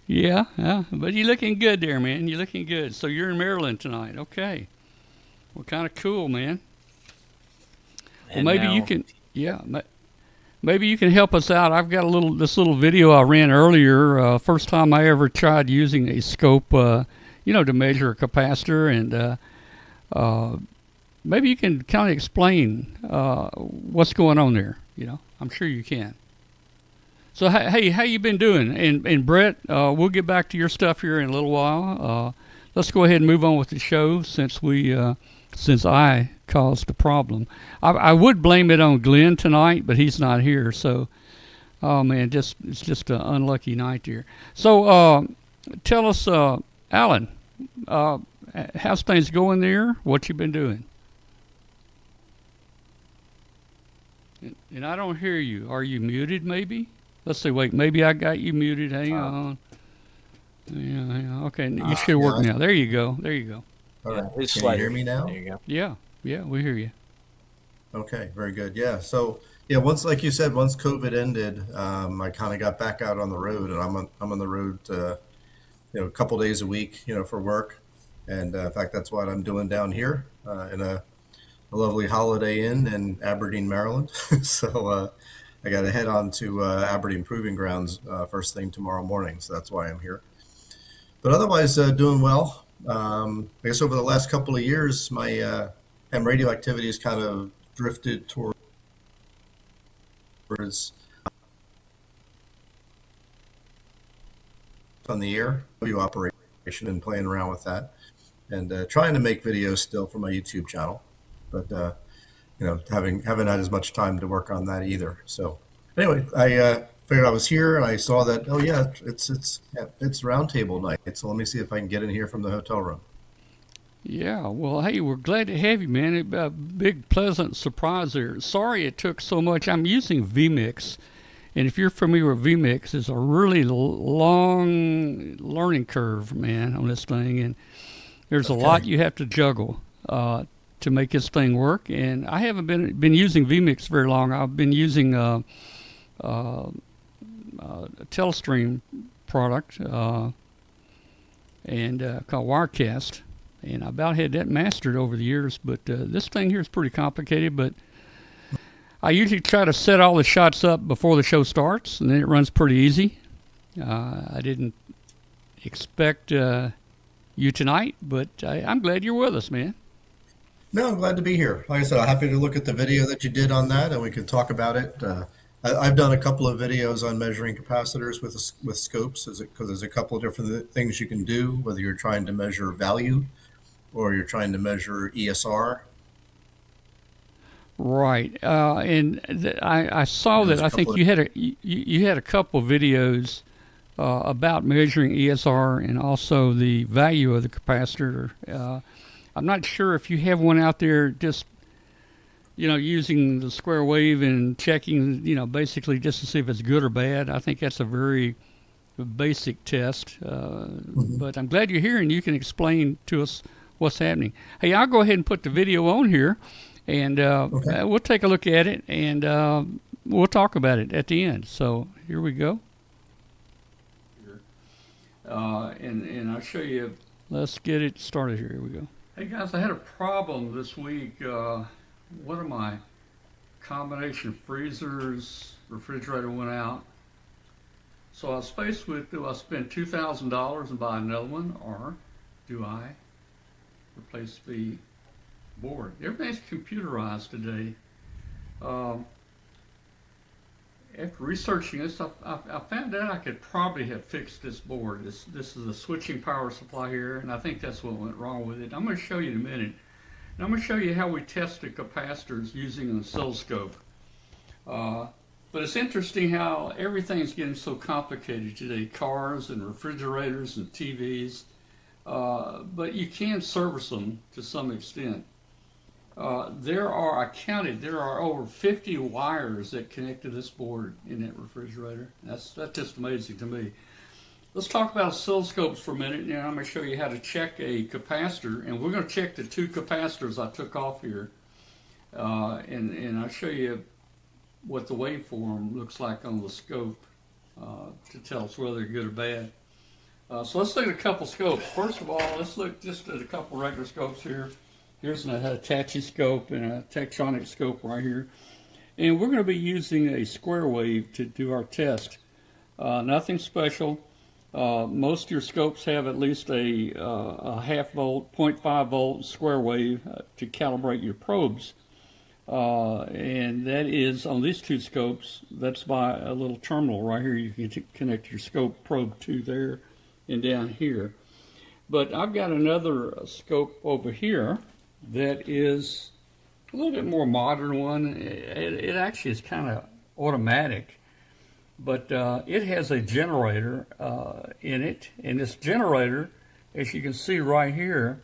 Yeah, but you're looking good there, man. You're looking good. So you're in Maryland tonight. Okay. Well, kind of cool, man. Well, maybe you can, maybe you can help us out. I've got this little video I ran earlier. First time I ever tried using a scope, to measure a capacitor, and maybe you can kind of explain what's going on there. I'm sure you can. So hey, how you been doing? And Brett, we'll get back to your stuff here in a little while. Let's go ahead and move on with the show since I caused the problem. I would blame it on Glenn tonight, but he's not here. So, oh man, it's just an unlucky night there. So, tell us, Alan, how's things going there? What you been doing? And I don't hear you. Are you muted? Maybe. Let's see. Wait, maybe I got you muted. Hang on. Yeah, hang on. Okay, you should work now. There you go. There you go. All right. It's Can slider. you hear me now? There you go. Yeah, we hear you. Okay, very good. Yeah. So once, like you said, once COVID ended, I kind of got back out on the road, and I'm on the road a couple days a week, for work. And in fact, that's what I'm doing down here in a lovely Holiday Inn in Aberdeen, Maryland. So I got to head on to Aberdeen Proving Grounds first thing tomorrow morning. So that's why I'm here. But otherwise, doing well. I guess over the last couple of years, my ham radio activity has kind of drifted towards on the air video operation and playing around with that, and trying to make videos still for my YouTube channel, but haven't had as much time to work on that either. So anyway, I figured I was here and I saw that, oh yeah, it's Roundtable night. So let me see if I can get in here from the hotel room. Yeah, well, hey, we're glad to have you, man. A big, pleasant surprise there. Sorry it took so much. I'm using vMix, and if you're familiar with vMix, it's a really long learning curve, man, on this thing, and there's a lot you have to juggle to make this thing work. And I haven't been using vMix very long. I've been using a Telestream product and called Wirecast. And I about had that mastered over the years, but this thing here is pretty complicated. But I usually try to set all the shots up before the show starts, and then it runs pretty easy. I didn't expect you tonight, but I'm glad you're with us, man. No, I'm glad to be here. Like I said, I'm happy to look at the video that you did on that, and we can talk about it. I've done a couple of videos on measuring capacitors with scopes, because there's a couple of different things you can do, whether you're trying to measure value or you're trying to measure ESR. Right, and I saw that. I think you had a couple of videos about measuring ESR and also the value of the capacitor. I'm not sure if you have one out there just using the square wave and checking, basically just to see if it's good or bad. I think that's a very basic test. But I'm glad you're here and you can explain to us what's happening. Hey, I'll go ahead and put the video on here, and we'll take a look at it, and we'll talk about it at the end. So here we go. And I'll show you. Let's get it started here. Here we go. Hey guys, I had a problem this week. One of my combination freezers, refrigerator went out. So I was faced with, do I spend $2,000 and buy another one, or do I replace the board? Everything's computerized today. After researching this, I found out I could probably have fixed this board. This is a switching power supply here, and I think that's what went wrong with it. I'm going to show you in a minute. And I'm going to show you how we tested capacitors using an oscilloscope. But it's interesting how everything's getting so complicated today. Cars and refrigerators and TVs. But you can service them to some extent. There are over 50 wires that connect to this board in that refrigerator. That's just amazing to me. Let's talk about oscilloscopes for a minute, and I'm going to show you how to check a capacitor. And we're going to check the two capacitors I took off here. And I'll show you what the waveform looks like on the scope to tell us whether they're good or bad. So let's look at a couple scopes. First of all, let's look just at a couple regular scopes here. Here's an Hitachi scope and a Tektronix scope right here. And we're going to be using a square wave to do our test. Nothing special. Most of your scopes have at least a half volt, 0.5 volt square wave to calibrate your probes. And that is, on these two scopes, that's by a little terminal right here. You can connect your scope probe to there and down here. But I've got another scope over here that is a little bit more modern one. It actually is kind of automatic, but it has a generator in it, and this generator, as you can see right here,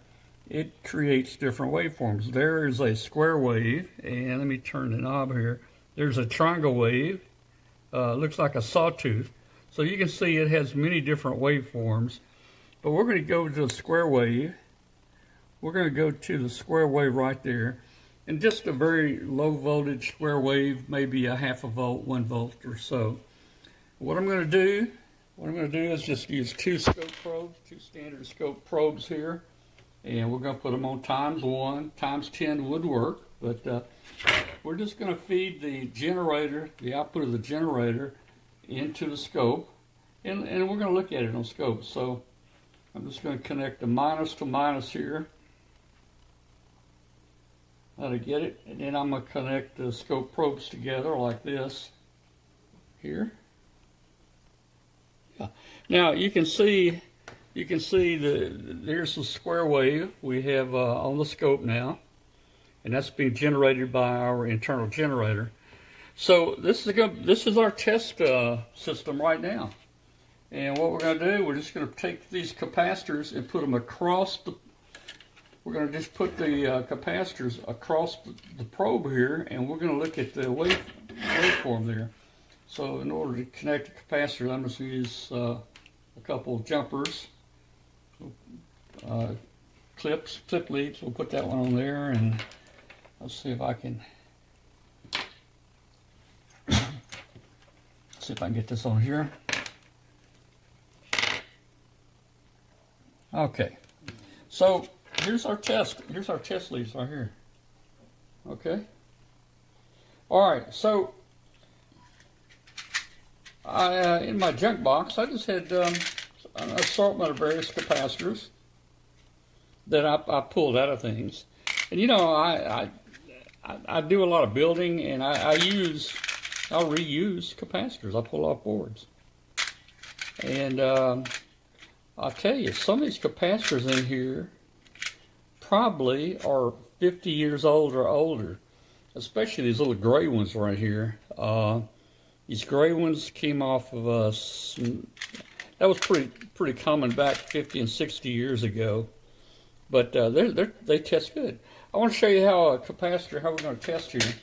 it creates different waveforms. There is a square wave, and let me turn the knob here. There's a triangle wave, looks like a sawtooth. So you can see it has many different waveforms, but we're going to go to the square wave. We're going to go to the square wave right there, and just a very low voltage square wave, maybe a half a volt, 1 volt or so. What I'm going to do, What I'm going to do is just use two scope probes, two standard scope probes here, and we're going to put them on ×1, ×10 would work, but we're just going to feed the generator, the output of the generator, into the scope, and we're going to look at it on scope. So I'm just going to connect the minus to minus here. How to get it, and then I'm going to connect the scope probes together like this here. Yeah. Now you can see there's the square wave we have on the scope now, and that's being generated by our internal generator. So this is our test system right now, and what we're going to do, we're just going to take these capacitors and put them across the. We're going to just put the capacitors across the probe here, and we're going to look at the waveform there. So in order to connect the capacitor, I'm just going to use a couple of jumpers, clip leads. We'll put that one on there, and let's see if I can get this on here. Okay, so here's our test leads right here. Okay. All right, so in my junk box, I just had an assortment of various capacitors that I pulled out of things. And you know, I do a lot of building, and I'll reuse capacitors. I pull off boards. And I'll tell you, some of these capacitors in here probably are 50 years old or older, especially these little gray ones right here. These gray ones came off of us. That was pretty common back 50 and 60 years ago, but they test good. I want to show you how we're going to test here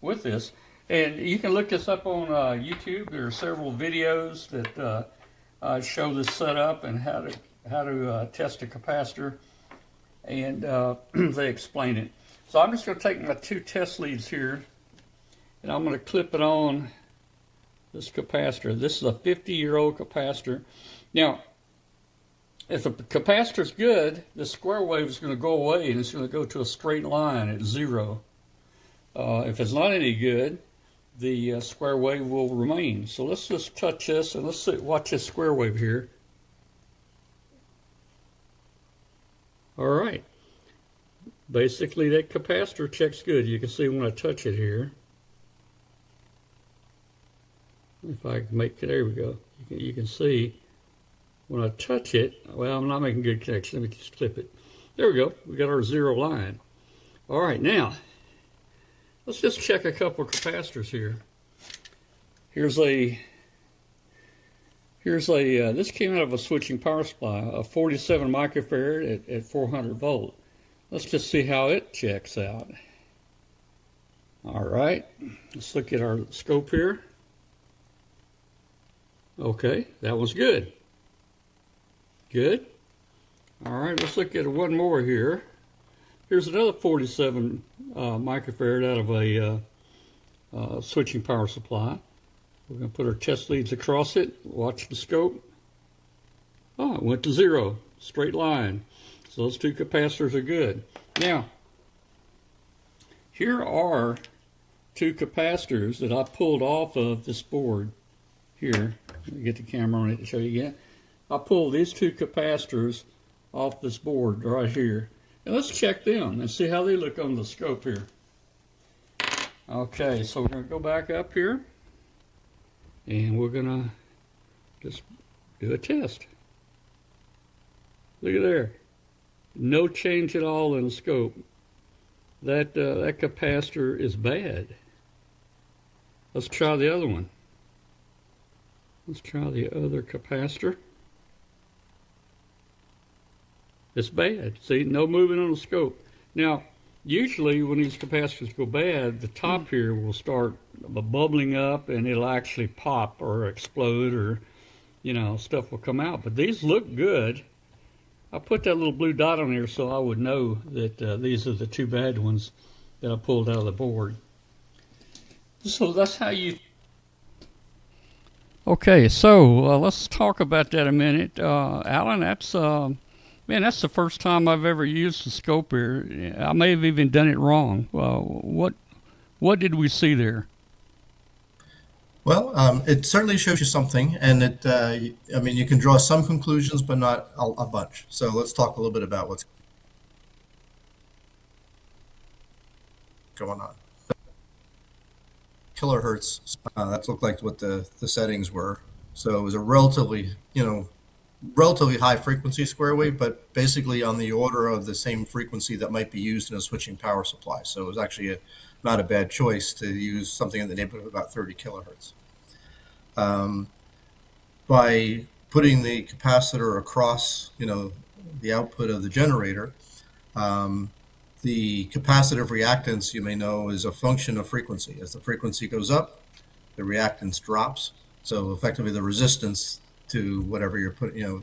with this, and you can look this up on YouTube. There are several videos that show this setup and how to test a capacitor, and they explain it. So I'm just going to take my two test leads here, and I'm going to clip it on this capacitor. This is a 50-year-old capacitor. Now, if the capacitor's good, the square wave is going to go away, and it's going to go to a straight line at 0. If it's not any good, the square wave will remain. So let's just touch this, and let's watch this square wave here. All right. Basically, that capacitor checks good. You can see when I touch it here. If I can make it, there we go. You can see when I touch it, well, I'm not making good connection. Let me just clip it. There we go. We got our 0 line. All right, now, let's just check a couple of capacitors here. This came out of a switching power supply, a 47 microfarad at 400 volt. Let's just see how it checks out. All right, let's look at our scope here. Okay, that was good. Good. All right, let's look at one more here. Here's another 47 microfarad out of a switching power supply. We're going to put our test leads across it. Watch the scope. Oh, it went to 0. Straight line. So those two capacitors are good. Now, here are two capacitors that I pulled off of this board. Here, let me get the camera on it to show you again. I pulled these two capacitors off this board right here. And let's check them and see how they look on the scope here. Okay, so we're going to go back up here, and we're going to just do a test. Look at there. No change at all in the scope. That capacitor is bad. Let's try the other one. Let's try the other capacitor. It's bad. See, no movement on the scope. Now, usually when these capacitors go bad, the top here will start bubbling up, and it'll actually pop or explode, or, you know, stuff will come out. But these look good. I put that little blue dot on there so I would know that these are the two bad ones that I pulled out of the board. So that's how you... Okay, so let's talk about that a minute. Alan, man, that's the first time I've ever used the scope here. I may have even done it wrong. What did we see there? Well, it certainly shows you something, and I mean, you can draw some conclusions, but not a bunch. So let's talk a little bit about what's going on. Kilohertz, that looked like what the settings were. So it was a relatively, relatively high frequency square wave, but basically on the order of the same frequency that might be used in a switching power supply. So it was actually not a bad choice to use something in the neighborhood of about 30 kilohertz. By putting the capacitor across, the output of the generator, the capacitive reactance, you may know, is a function of frequency. As the frequency goes up, the reactance drops. So effectively the resistance to whatever you're putting,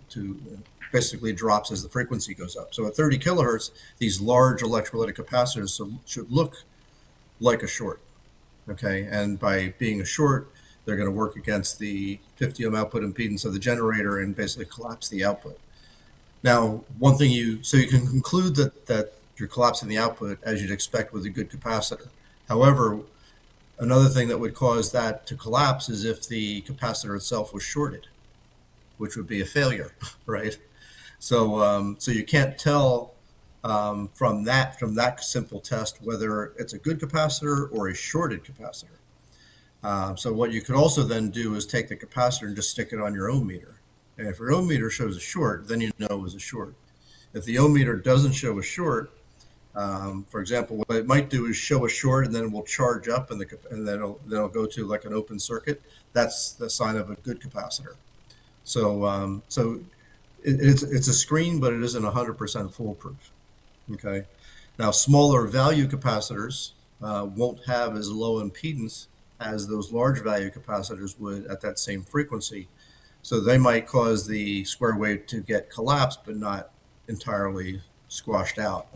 basically drops as the frequency goes up. So at 30 kilohertz, these large electrolytic capacitors should look like a short, okay? And by being a short, they're going to work against the 50 ohm output impedance of the generator and basically collapse the output. Now, so you can conclude that you're collapsing the output as you'd expect with a good capacitor. However, another thing that would cause that to collapse is if the capacitor itself was shorted, which would be a failure, right? So you can't tell from that simple test whether it's a good capacitor or a shorted capacitor. So what you could also then do is take the capacitor and just stick it on your ohm meter. And if your ohm meter shows a short, then you know it was a short. If the ohm meter doesn't show a short, for example, what it might do is show a short and then it will charge up and then it'll go to like an open circuit. That's the sign of a good capacitor. So it's a screen, but it isn't 100% foolproof. Okay. Now, smaller value capacitors won't have as low impedance as those large value capacitors would at that same frequency. So they might cause the square wave to get collapsed, but not entirely squashed out.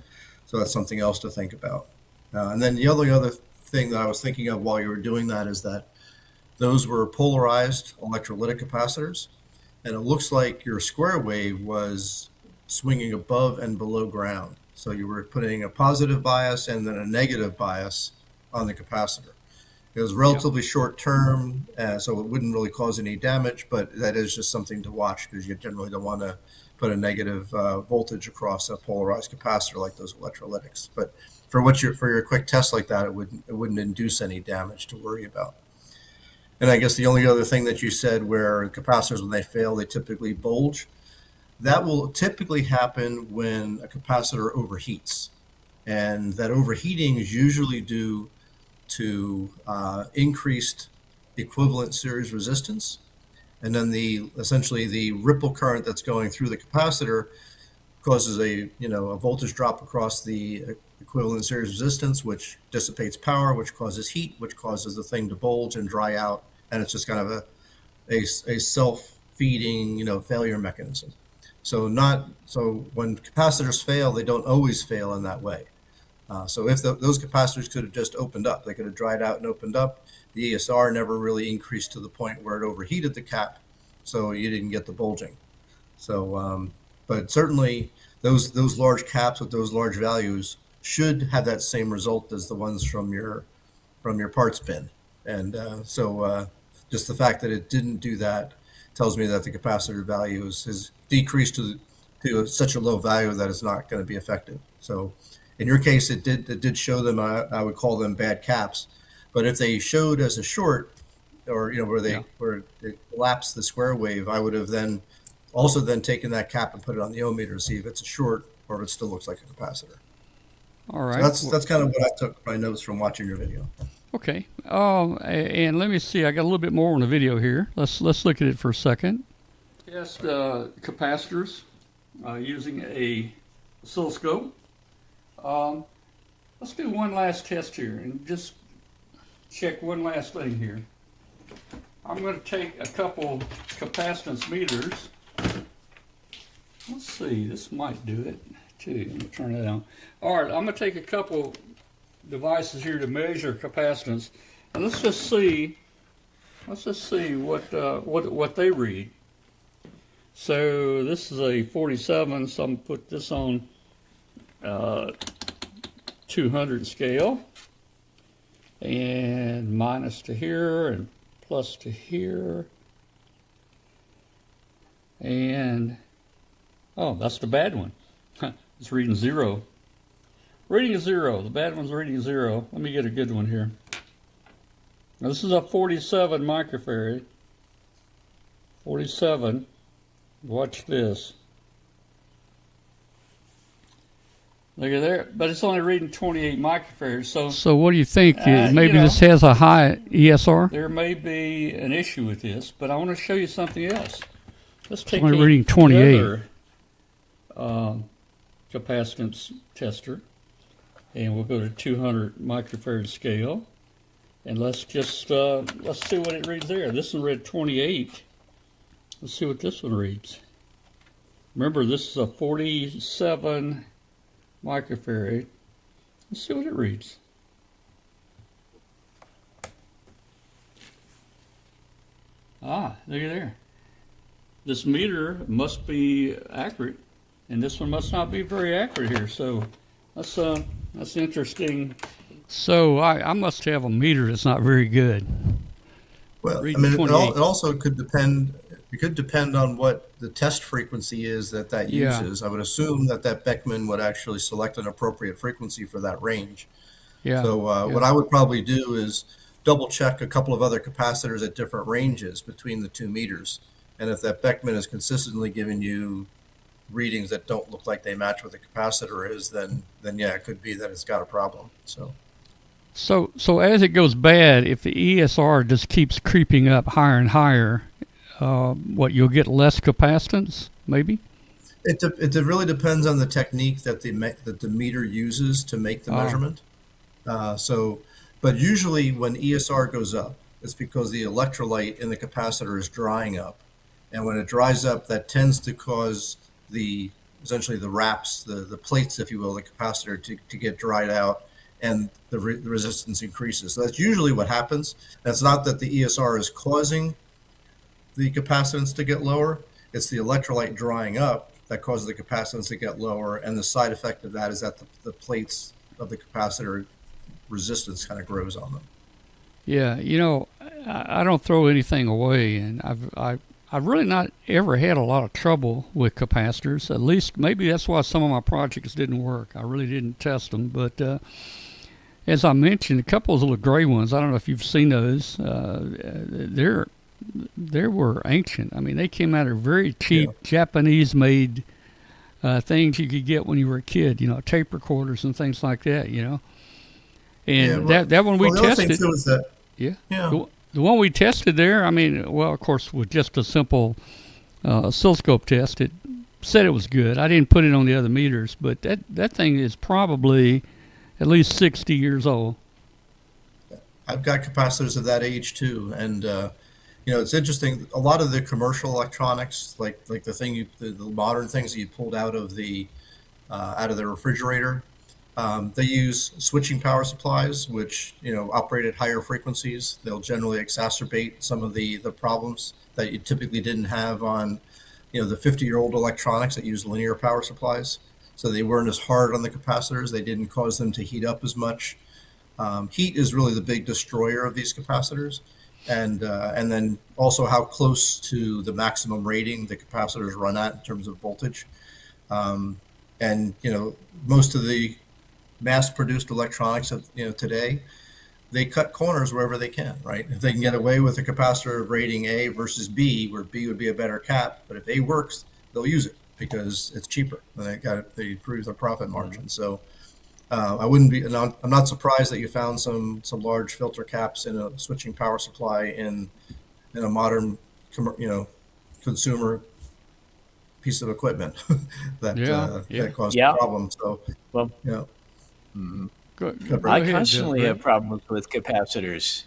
So that's something else to think about. And then the only other thing that I was thinking of while you were doing that is that those were polarized electrolytic capacitors. And it looks like your square wave was swinging above and below ground. So you were putting a positive bias and then a negative bias on the capacitor. It was relatively short term, so it wouldn't really cause any damage, but that is just something to watch because you generally don't want to put a negative voltage across a polarized capacitor like those electrolytics. But for your quick test like that, it wouldn't induce any damage to worry about. And I guess the only other thing that you said where capacitors, when they fail, they typically bulge. That will typically happen when a capacitor overheats. And that overheating is usually due to increased equivalent series resistance. And then essentially the ripple current that's going through the capacitor causes a voltage drop across the equivalent series resistance, which dissipates power, which causes heat, which causes the thing to bulge and dry out. And it's just kind of a self-feeding, failure mechanism. So when capacitors fail, they don't always fail in that way. So if those capacitors could have just opened up, they could have dried out and opened up. The ESR never really increased to the point where it overheated the cap, so you didn't get the bulging. So, but certainly those large caps with those large values should have that same result as the ones from your parts bin. And so just the fact that it didn't do that tells me that the capacitor value has decreased to such a low value that it's not going to be effective. So in your case, it did show them. I would call them bad caps, but if they showed as a short, or where it collapsed the square wave, I would have then taken that cap and put it on the ohm meter to see if it's a short or if it still looks like a capacitor. All right. So that's kind of what I took my notes from watching your video. Okay. And let me see. I got a little bit more on the video here. Let's look at it for a second. Test capacitors using a oscilloscope. Let's do one last test here and just check one last thing here. I'm going to take a couple capacitance meters. Let's see, this might do it too. I'm going to turn that on. All right, I'm going to take a couple devices here to measure capacitance, and let's just see let's just see what they read. So this is a 47, so I'm gonna put this on 200 scale, and minus to here and plus to here, and oh, that's the bad one. It's reading 0. Reading 0. The bad one's reading 0. Let me get a good one here. Now this is a 47 microfarad. 47. Watch this. Look at there, but it's only reading 28 microfarads. So what do you think? Maybe this has a high ESR? There may be an issue with this, but I want to show you something else. Let's take only reading 28. Another capacitance tester, and we'll go to 200 microfarad scale, and let's just let's see what it reads there. This one read 28. Let's see what this one reads. Remember, this is a 47 microfarad. Let's see what it reads. Ah, look at there. This meter must be accurate, and this one must not be very accurate here. So that's interesting. So I must have a meter that's not very good. Well, I Reading mean, it 28. also could depend. It could depend on what the test frequency is that Yeah. uses. I would assume that Beckman would actually select an appropriate frequency for that range. Yeah. So what I would probably do is double check a couple of other capacitors at different ranges between the 2 meters. And if that Beckman is consistently giving you readings that don't look like they match what the capacitor is, then yeah, it could be that it's got a problem. So as it goes bad, if the ESR just keeps creeping up higher and higher, you'll get less capacitance, maybe? It really depends on the technique that the meter uses to make the measurement. But usually when ESR goes up, it's because the electrolyte in the capacitor is drying up. And when it dries up, that tends to cause essentially the wraps, the plates, if you will, the capacitor to get dried out, and the resistance increases. So that's usually what happens. And it's not that the ESR is causing the capacitance to get lower. It's the electrolyte drying up that causes the capacitance to get lower. And the side effect of that is that the plates of the capacitor resistance kind of grows on them. Yeah, I don't throw anything away, and I've really not ever had a lot of trouble with capacitors. At least maybe that's why some of my projects didn't work. I really didn't test them, but as I mentioned, a couple of those little gray ones, I don't know if you've seen those. They were ancient. I mean, they came out of very cheap Japanese-made things you could get when you were a kid. Tape recorders and things like that. And that one we the other thing tested. too is that The one we tested there, of course, with just a simple oscilloscope test, it said it was good. I didn't put it on the other meters, but that thing is probably at least 60 years old. I've got capacitors of that age too, and it's interesting. A lot of the commercial electronics, like the modern things that you pulled out of the refrigerator, they use switching power supplies, which operate at higher frequencies. They'll generally exacerbate some of the problems that you typically didn't have on the 50-year-old electronics that use linear power supplies. So they weren't as hard on the capacitors. They didn't cause them to heat up as much. Heat is really the big destroyer of these capacitors, and then also how close to the maximum rating the capacitors run at in terms of voltage. And most of the mass-produced electronics of today, they cut corners wherever they can, right? If they can get away with a capacitor rating A versus B, where B would be a better cap, but if A works, they'll use it because it's cheaper and they improve their profit margin. So I'm not surprised that you found some large filter caps in a switching power supply in a modern consumer piece of equipment that caused a problem. So Well, Good. I constantly have problems with capacitors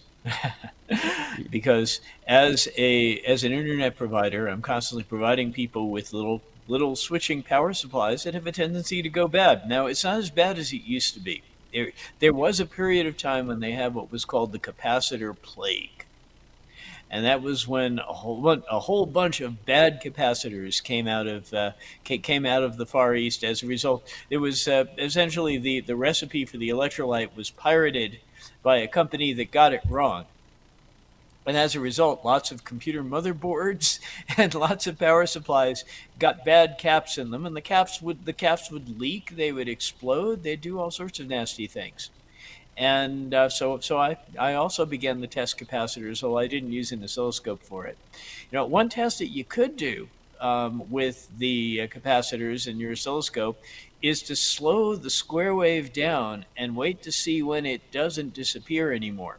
because as an internet provider, I'm constantly providing people with little switching power supplies that have a tendency to go bad. Now, it's not as bad as it used to be. There was a period of time when they had what was called the capacitor plague. and that was when a whole bunch of bad capacitors came out of the Far East. As a result, it was essentially the recipe for the electrolyte was pirated by a company that got it wrong. And as a result, lots of computer motherboards and lots of power supplies got bad caps in them, and the caps would leak, they would explode, they'd do all sorts of nasty things. And so I also began to test capacitors, although I didn't use an oscilloscope for it. One test that you could do with the capacitors in your oscilloscope is to slow the square wave down and wait to see when it doesn't disappear anymore.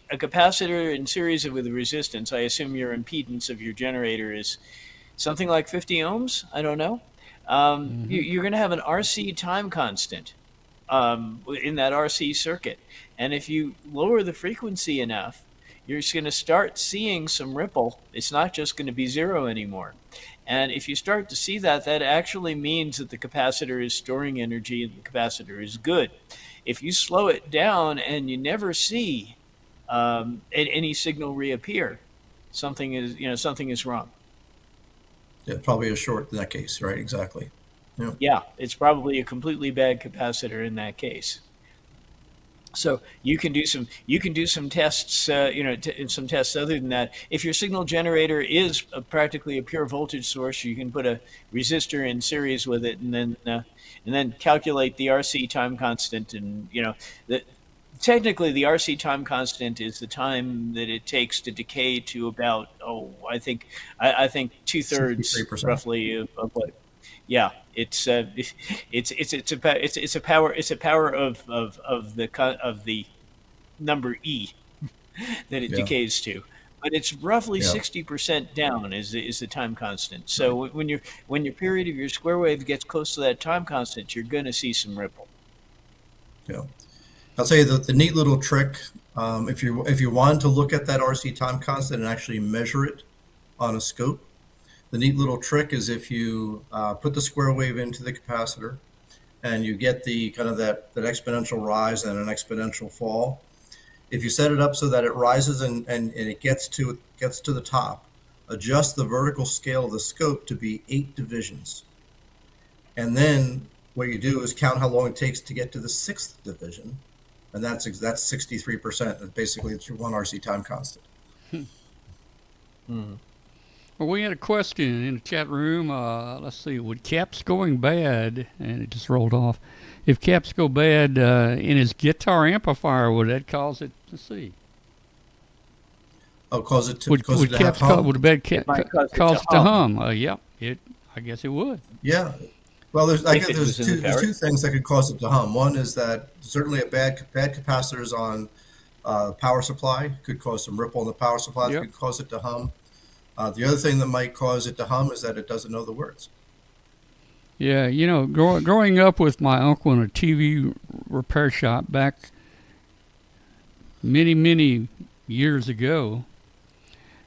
A capacitor in series with a resistance, I assume your impedance of your generator is something like 50 ohms. I don't know. You're going to have an RC time constant in that RC circuit. And if you lower the frequency enough, you're just going to start seeing some ripple. It's not just going to be zero anymore. And if you start to see that, that actually means that the capacitor is storing energy and the capacitor is good. If you slow it down and you never see any signal reappear, something is wrong. Yeah, probably a short in that case, right? Exactly. Yeah. Yeah, it's probably a completely bad capacitor in that case. So you can do some tests, some tests other than that. If your signal generator is practically a pure voltage source, you can put a resistor in series with it, and then calculate the RC time constant. And technically the RC time constant is the time that it takes to decay to about I think 2/3 roughly of what. Yeah, it's a power of the number E that it decays to, but it's roughly 60% down is the time constant. So when your period of your square wave gets close to that time constant, you're going to see some ripple. Yeah, I'll tell you the neat little trick. If you wanted to look at that RC time constant and actually measure it on a scope. The neat little trick is if you put the square wave into the capacitor and you get the kind of that exponential rise and an exponential fall. If you set it up so that it rises and it gets to the top, adjust the vertical scale of the scope to be 8 divisions. And then what you do is count how long it takes to get to the 6th division. And that's 63%. Basically, it's your 1 RC time constant. Well, we had a question in the chat room. Let's see. Would caps going bad, and it just rolled off. If caps go bad in his guitar amplifier, would that cause it to see? Oh, cause it to would have hum? Would a bad cap cause it to hum? Yeah, I guess it would. Yeah. Well, there's two things that could cause it to hum. One is that certainly a bad capacitors on power supply could cause some ripple in the power supply. That could cause it to hum. The other thing that might cause it to hum is that it doesn't know the words. Yeah, growing up with my uncle in a TV repair shop back many, many years ago,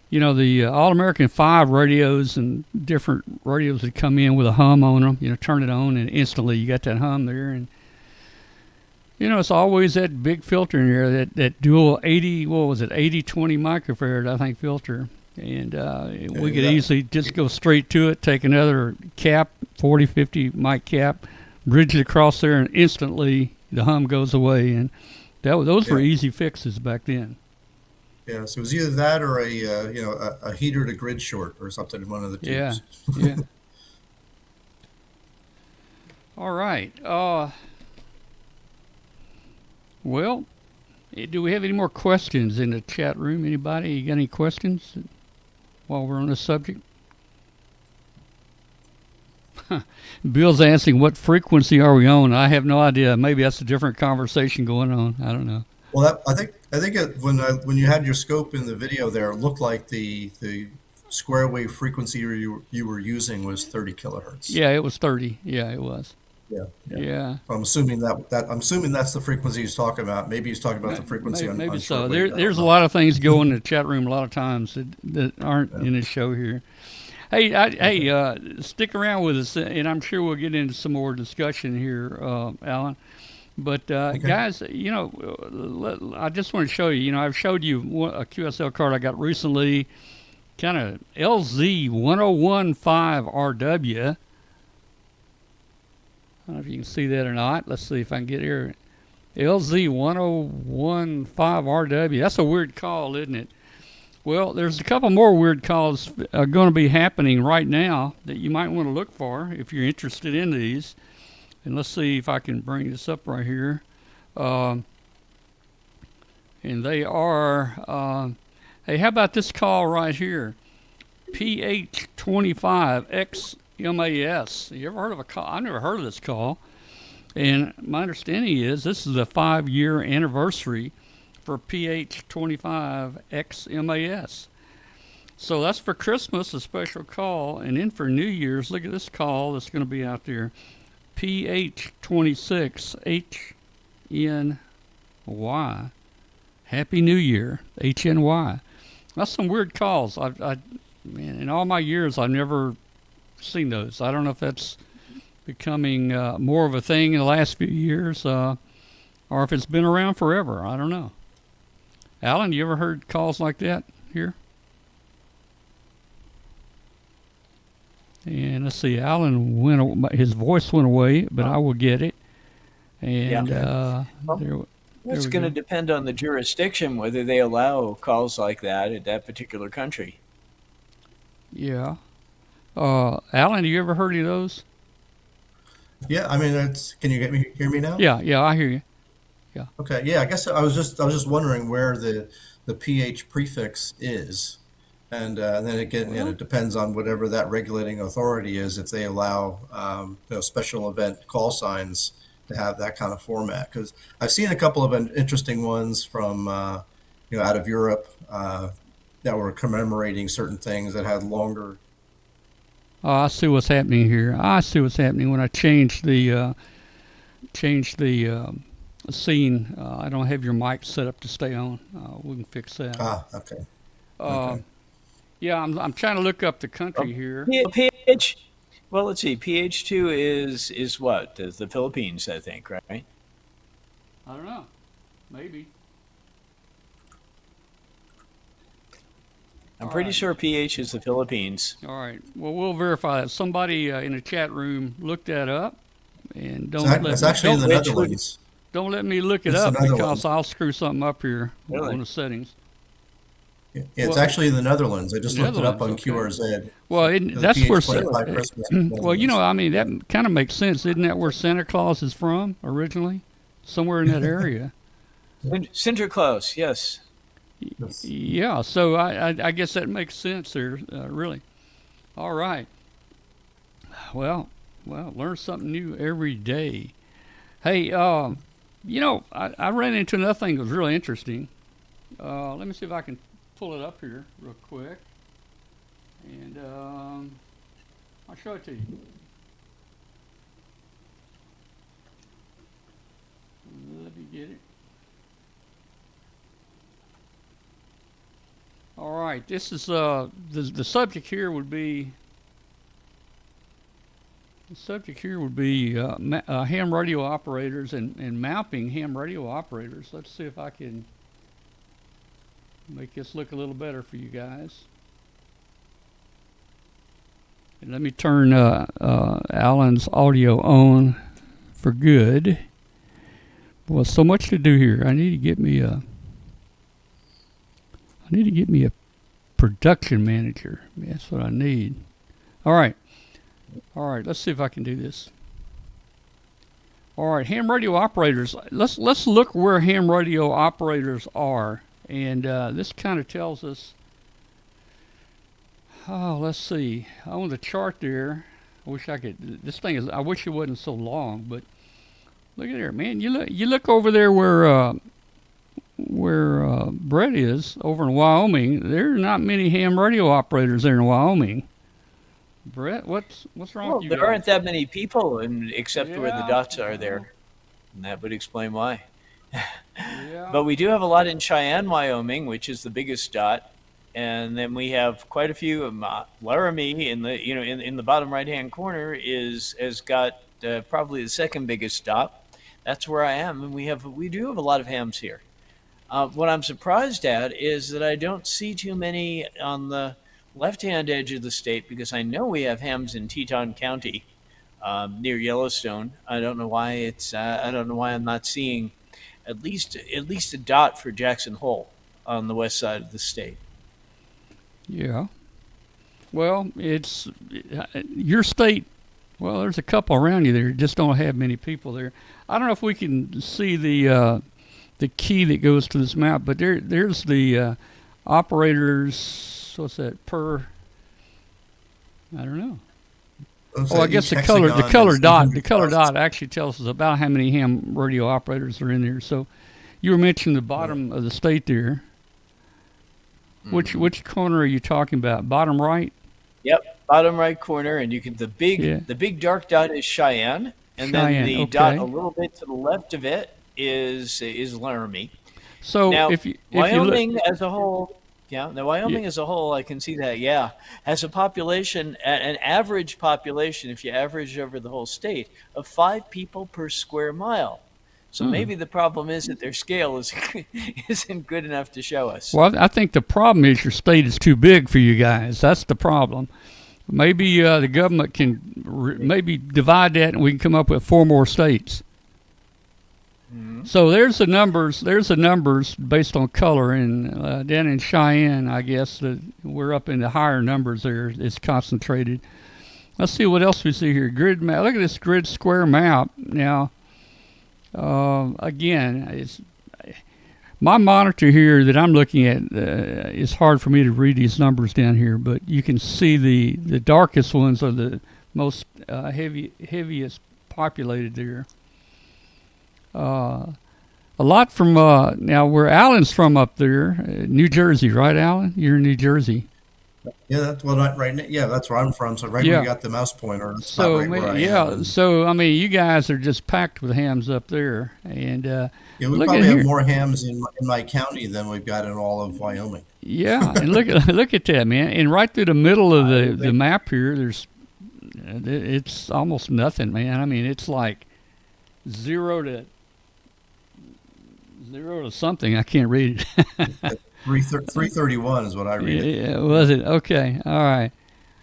the All-American 5 radios and different radios would come in with a hum on them, turn it on and instantly you got that hum there. And, it's always that big filter in there, that dual 80 20 microfarad, I think, filter. And we could easily just go straight to it, take another cap, 40, 50 mic cap, bridge it across there, and instantly the hum goes away. And those were easy fixes back then. Yeah, so it was either that or a heater to grid short or something in one of the tubes. Yeah. All right. Well, do we have any more questions in the chat room? Anybody? You got any questions while we're on the subject? Bill's asking, what frequency are we on? I have no idea. Maybe that's a different conversation going on. I don't know. Well, I think when you had your scope in the video there, it looked like the square wave frequency you were using was 30 kilohertz. Yeah, it was 30. Yeah, it was. Yeah. I'm assuming that's the frequency he's talking about. Maybe he's talking about the frequency on maybe on so. shortwave. There's a lot of things going in the chat room a lot of times that aren't in the show here. Hey, stick around with us, and I'm sure we'll get into some more discussion here, Alan. But Okay. guys, I just want to show you. I've showed you a QSL card I got recently, kind of LZ1015RW. I don't know if you can see that or not. Let's see if I can get here. LZ1015RW. That's a weird call, isn't it? Well, there's a couple more weird calls going to be happening right now that you might want to look for if you're interested in these. And let's see if I can bring this up right here. And they are, hey, how about this call right here? PH25XMAS. You ever heard of a call? I never heard of this call. And my understanding is this is a 5-year anniversary for PH25XMAS. So that's for Christmas, a special call. And then for New Year's, look at this call that's going to be out there. PH26HNY. Happy New Year, HNY. That's some weird calls. Man, in all my years, I've never seen those. I don't know if that's becoming more of a thing in the last few years, or if it's been around forever. I don't know. Alan, you ever heard calls like that here? And let's see, Alan his voice went away, but I will get it. And It's going to depend on the jurisdiction whether they allow calls like that at that particular country. Yeah. Alan, you ever heard of those? Yeah, I mean, can you hear me now? Yeah, I hear you. Yeah. Okay. Yeah, I guess I was just wondering where the pH prefix is. And then again, it depends on whatever that regulating authority is, if they allow special event call signs to have that kind of format. Because I've seen a couple of interesting ones from out of Europe that were commemorating certain things that had longer. Oh, I see what's happening here. I see what's happening when I change the scene. I don't have your mic set up to stay on. We can fix that. Ah, okay. Okay. Yeah, I'm trying to look up the country here. PH. Well, let's see. PH2 is what? The Philippines, I think, right? I don't know. Maybe. I'm pretty sure PH is the Philippines. All right. Well, we'll verify that. Somebody in the chat room looked that up, and It's actually in the Netherlands. Don't let me look it up because I'll screw something up here on the settings. Yeah, it's actually in the Netherlands. I just looked it up on QRZ. Well, that's where. Well, I mean, that kind of makes sense. Isn't that where Santa Claus is from originally? Somewhere in that area. Sinterklaas, yes. Yeah, so I guess that makes sense there, really. All right. Well, learn something new every day. Hey, I ran into another thing that was really interesting. Let me see if I can pull it up here real quick. And I'll show it to you. Let me get it. All right, this is the subject here would be ham radio operators and mapping ham radio operators. Let's see if I can make this look a little better for you guys. And let me turn Alan's audio on for good. Well, so much to do here. I need to get me a production manager. That's what I need. All right. Let's see if I can do this. All right, ham radio operators. Let's look where ham radio operators are, and this kind of tells us. Oh, let's see. On the chart there, I wish I could. This thing is. I wish it wasn't so long, but look at there, man. You look over there where Brett is over in Wyoming. There are not many ham radio operators there in Wyoming. Brett, what's wrong with you there guys? aren't that many people, except where the dots are there, and that would explain why. Yeah. But we do have a lot in Cheyenne, Wyoming, which is the biggest dot, and then we have quite a few. Laramie in the bottom right hand corner has got probably the second biggest dot. That's where I am, and we do have a lot of hams here. What I'm surprised at is that I don't see too many on the left-hand edge of the state, because I know we have hams in Teton County, near Yellowstone. I don't know why I don't know why I'm not seeing at least a dot for Jackson Hole on the west side of the state. Yeah. Well, it's your state. Well, there's a couple around you there. Just don't have many people there. I don't know if we can see the key that goes to this map, but there's the operators. What's that per? I don't know. Oh, I guess the color dot actually tells us about how many ham radio operators are in there. So, you were mentioning the bottom of the state there. Which corner are you talking about? Bottom right? Yep, bottom right corner, and you can the big dark dot is Cheyenne, and then the dot a little bit to the left of it is Laramie. So now, if Wyoming as a whole, as a whole, I can see that. Yeah, has a population, an average population, if you average over the whole state, of 5 people per square mile. So maybe the problem is that their scale isn't good enough to show us. Well, I think the problem is your state is too big for you guys. That's the problem. Maybe the government can maybe divide that, and we can come up with 4 more states. So there's the numbers. There's the numbers based on color, and down in Cheyenne, I guess we're up in the higher numbers there. It's concentrated. Let's see what else we see here. Grid map. Look at this grid square map now. Again, it's my monitor here that I'm looking at. It's hard for me to read these numbers down here, but you can see the darkest ones are the most heaviest populated there. A lot from now where Alan's from up there, New Jersey, right, Alan? You're in New Jersey. Yeah, that's that's where I'm from. So where you got the mouse pointer. That's so right where I am. So I mean, you guys are just packed with hams up there, and we probably have more hams in my county than we've got in all of Wyoming. Yeah, and look at that, man! And right through the middle of the map here, it's almost nothing, man. I mean, it's like 0 to something. I can't read it. 331 is what I read. Yeah, was it? Okay, all right.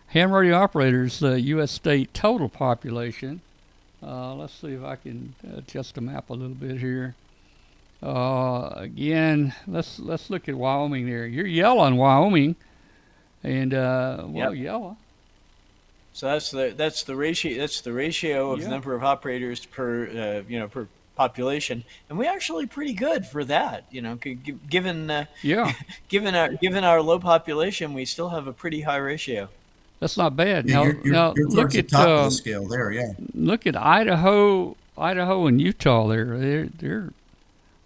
Ham radio operators, U.S. state total population. Let's see if I can adjust the map a little bit here. Again, let's look at Wyoming there. You're yellow in Wyoming, and yellow. So that's the ratio. That's the ratio of the number of operators per per population, and we're actually pretty good for that. Given given our low population, we still have a pretty high ratio. That's not bad. Yeah, now you're look at the top of the scale there. Yeah. Look at Idaho and Utah. They're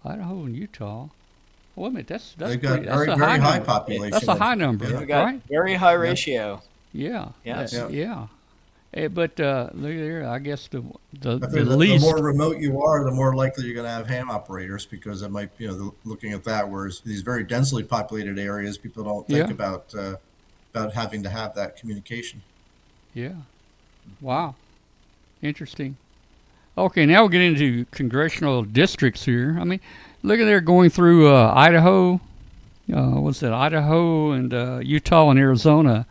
Idaho and Utah. Wait a minute, that's They've got pretty, very high population. That's a high number, We got right? very high ratio. Yeah. Yes. Yeah. But look there. I guess the the more remote you are, the more likely you're going to have ham operators, because it might looking at that. Whereas these very densely populated areas, people don't think about having to have that communication. Yeah. Wow. Interesting. Okay, now we'll get into congressional districts here. I mean, look at there going through Idaho. What's that? Idaho and Utah and Arizona.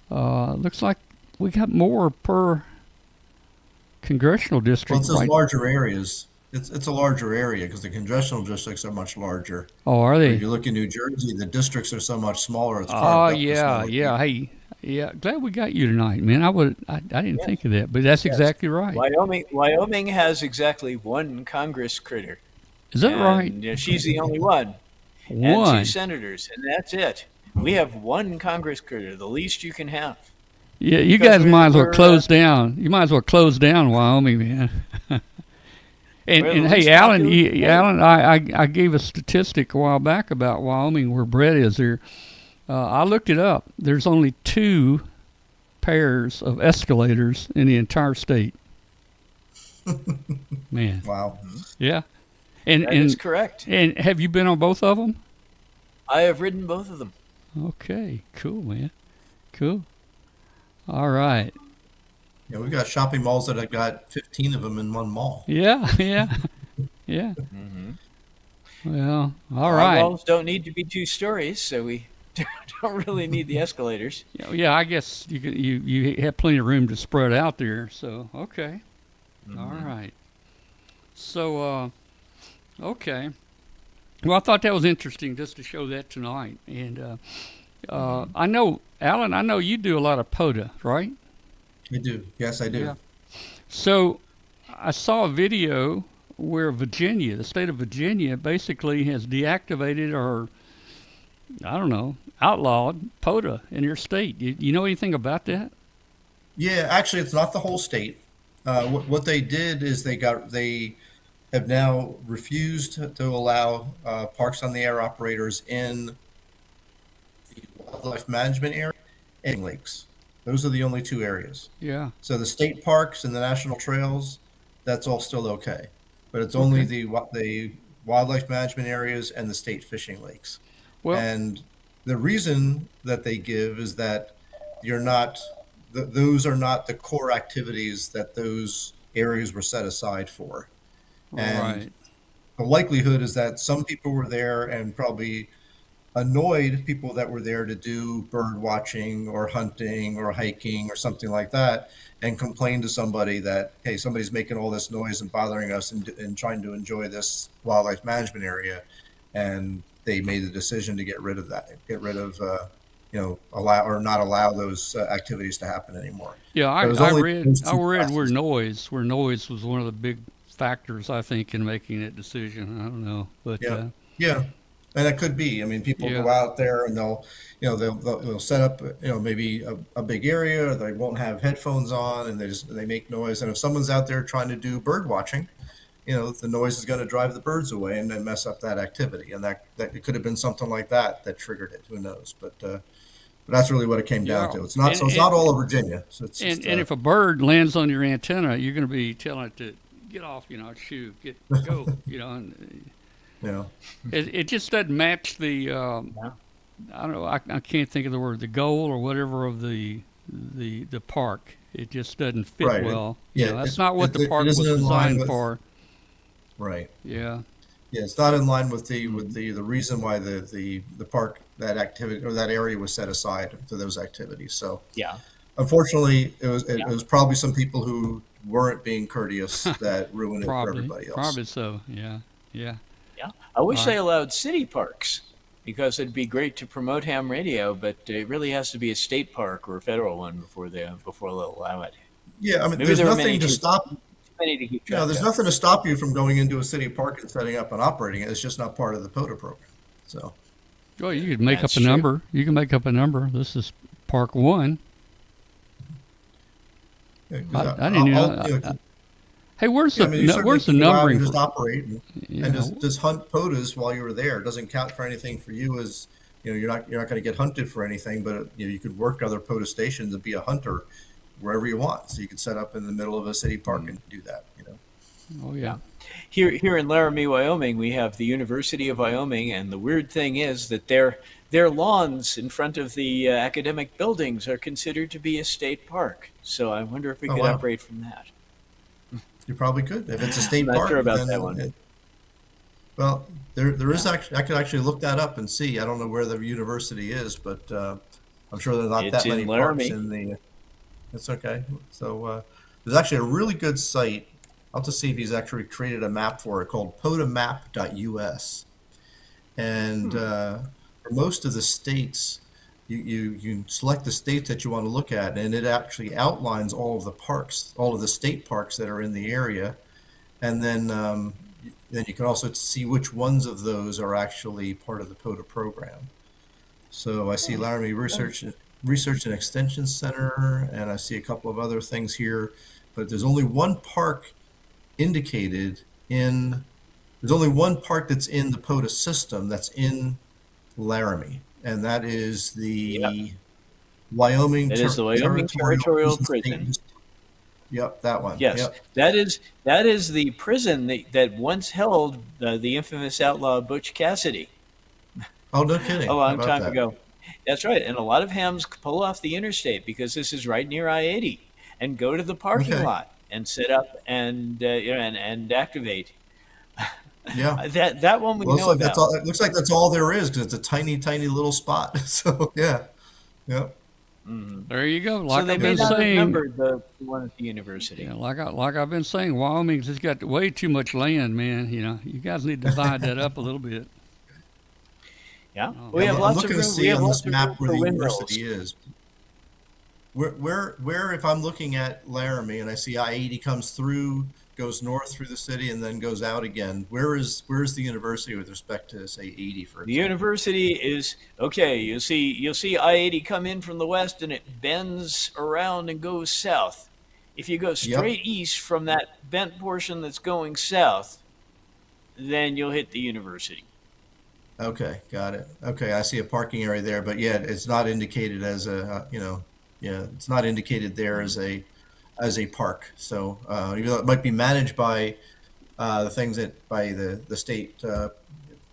Looks like we got more per congressional district. Well, it's larger areas. It's a larger area because the congressional districts are much larger. Oh, are they? If you look in New Jersey, the districts are so much smaller. It's yeah. Hey, yeah. Glad we got you tonight, man. I didn't think of that, but that's exactly right. Wyoming has exactly 1 Congress critter. Is that right? She's the only one. And 2 senators, and that's it. We have 1 Congress critter, the least you can have. Yeah, you guys might as well close down. You might as well close down Wyoming, man. and hey, Alan, I gave a statistic a while back about Wyoming where Brett is there. I looked it up. There's only 2 pairs of escalators in the entire state. Man. Wow. Yeah. That is correct. And have you been on both of them? I have ridden both of them. Okay. Cool, man. Cool. All right. Yeah, we've got shopping malls that have got 15 of them in one mall. Yeah. Yeah. Mm-hmm. Well, all Our right. walls don't need to be 2 stories, so we don't really need the escalators. Yeah, I guess you have plenty of room to spread out there. So okay. All Mm-hmm. right. So okay. Well, I thought that was interesting just to show that tonight. And I know, Alan, I know you do a lot of POTA, right? I do. Yes, I do. Yeah. So I saw a video where Virginia, the state of Virginia, basically has deactivated or, I don't know, outlawed POTA in your state. You know anything about that? Yeah, actually, it's not the whole state. What they did is they have now refused to allow parks on the air operators in the wildlife management area and lakes. Those are the only two areas. Yeah. So the state parks and the national trails, that's all still okay, but it's only Okay. the wildlife management areas and the state fishing lakes. Well, And the reason that they give is that you're not those are not the core activities that those areas were set aside for. And right. the likelihood is that some people were there and probably annoyed people that were there to do bird watching or hunting or hiking or something like that, and complained to somebody that, hey, somebody's making all this noise and bothering us and trying to enjoy this wildlife management area. And they made the decision to get rid of that, get rid of, allow or not allow those activities to happen anymore. Yeah, But it was I only read those I two read classes. where noise was one of the big factors I think in making that decision. I don't know, but Yeah, yeah, and it could be. I mean, people yeah, go out there and they'll set up, maybe a big area. They won't have headphones on, and they make noise. And if someone's out there trying to do bird watching, the noise is going to drive the birds away and then mess up that activity. And that it could have been something like that triggered it. Who knows? But that's really what it came down yeah, to. It's not and so it's and not all of Virginia. So it's just and if a bird lands on your antenna, you're going to be telling it to get off, shoo, go, and you know it just doesn't match the Yeah. I don't know, I can't think of the word, the goal or whatever of the park. It just doesn't fit right. well. Yeah, That's not what the it park isn't was in line designed with for. right. Yeah, Yeah, it's not in line with the reason why the park, that activity or that area was set aside for those activities. So Yeah. unfortunately, it Yeah. was probably some people who weren't being courteous that ruined it for probably, everybody else. probably so. Yeah, yeah. Yeah. I wish All they right. allowed city parks because it'd be great to promote ham radio, but it really has to be a state park or a federal one before they'll allow it. Yeah, I mean, Maybe there's there are many nothing to stop. too many to keep track There's of. nothing to stop you from going into a city park and setting up and operating it. It's just not part of the POTA program. So Well, you could make up That's a true. number. You can make up a number. This is Park One. yeah, 'cause I didn't know. Hey, yeah, I mean, you certainly where's the can go out and numbering just for? operate and Yeah, just hunt POTUS while you were there. It doesn't count for anything for you as you're not going to get hunted for anything, but you could work other POTA stations and be a hunter wherever you want. So you could set up in the middle of a city park and do that. oh yeah. Yeah. Here in Laramie, Wyoming, we have the University of Wyoming, and the weird thing is that their lawns in front of the academic buildings are considered to be a state park. So I wonder if we Oh could wow, operate from that. you probably could if it's a I'm state not sure park. about Then that one. well, there is Yeah. actually I could actually look that up and see. I don't know where the university is, but I'm sure there's not It's that in many parks Laramie. in the. It's okay. So there's actually a really good site. I'll just see if he's actually created a map for it called potamap.us. And for most of the states, you select the states that you want to look at, and it actually outlines all of the parks, all of the state parks that are in the area. And then you can also see which ones of those are actually part of the POTA program. So I see Laramie Research and Extension Center, and I see a couple of other things here, but indicated in there's only one park that's in the POTA system that's in Laramie, and that is Yep. the Wyoming That is the Wyoming Territorial Territorial Prison State. Prison. Yep, that one. Yes, Yep. that is the prison that once held the infamous outlaw Butch Cassidy Oh, no a kidding. How long about time that? ago. That's right, and a lot of hams pull off the interstate because this is right near I-80, and go to the parking Okay. lot and set up and and activate Yeah. That one we Well, know about. it looks like that's all there is because it's a tiny, tiny little spot. So yeah, yeah, There you go. So Like they I've may been not have saying, numbered the one at the university. yeah, like I've been saying, Wyoming's just got way too much land, man. You guys need to divide that up a little bit. Yeah, Oh, we yeah. have I'm lots of looking to room. We see have on lots this of room map where for the windmills. university is. Where, if I'm looking at Laramie and I see I-80 comes through, goes north through the city, and then goes out again, where's the university with respect to, say, 80, for The example? university is okay. You'll see I-80 come in from the west, and it bends around and goes south. If you go Yep. straight east from that bent portion that's going south, then you'll hit the university. Okay, got it. Okay, I see a parking area there, but yeah, it's not indicated as yeah, it's not indicated there Mm. as a park. So even though it might be managed by the things that by the state,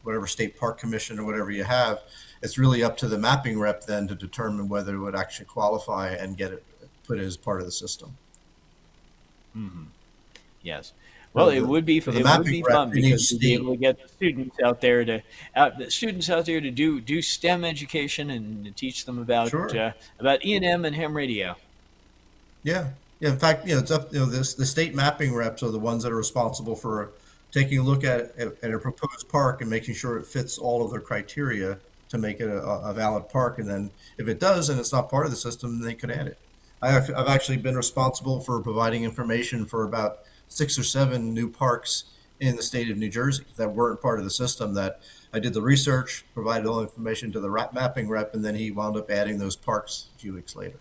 whatever state park commission or whatever you have, it's really up to the mapping rep then to determine whether it would actually qualify and get it put as part of the system. Yes. Well, So for the it would mapping be rep, fun you need because we'd be state. able to get the students out there to do STEM education and to teach them Sure. about E&M and ham radio. Yeah, yeah. In fact, it's up. The state mapping reps are the ones that are responsible for taking a look at a proposed park and making sure it fits all of their criteria to make it a valid park. And then if it does and it's not part of the system, then they could add it. I've actually been responsible for providing information for about 6 or 7 new parks in the state of New Jersey that weren't part of the system. That I did the research, provided all the information to the mapping rep, and then he wound up adding those parks a few weeks later.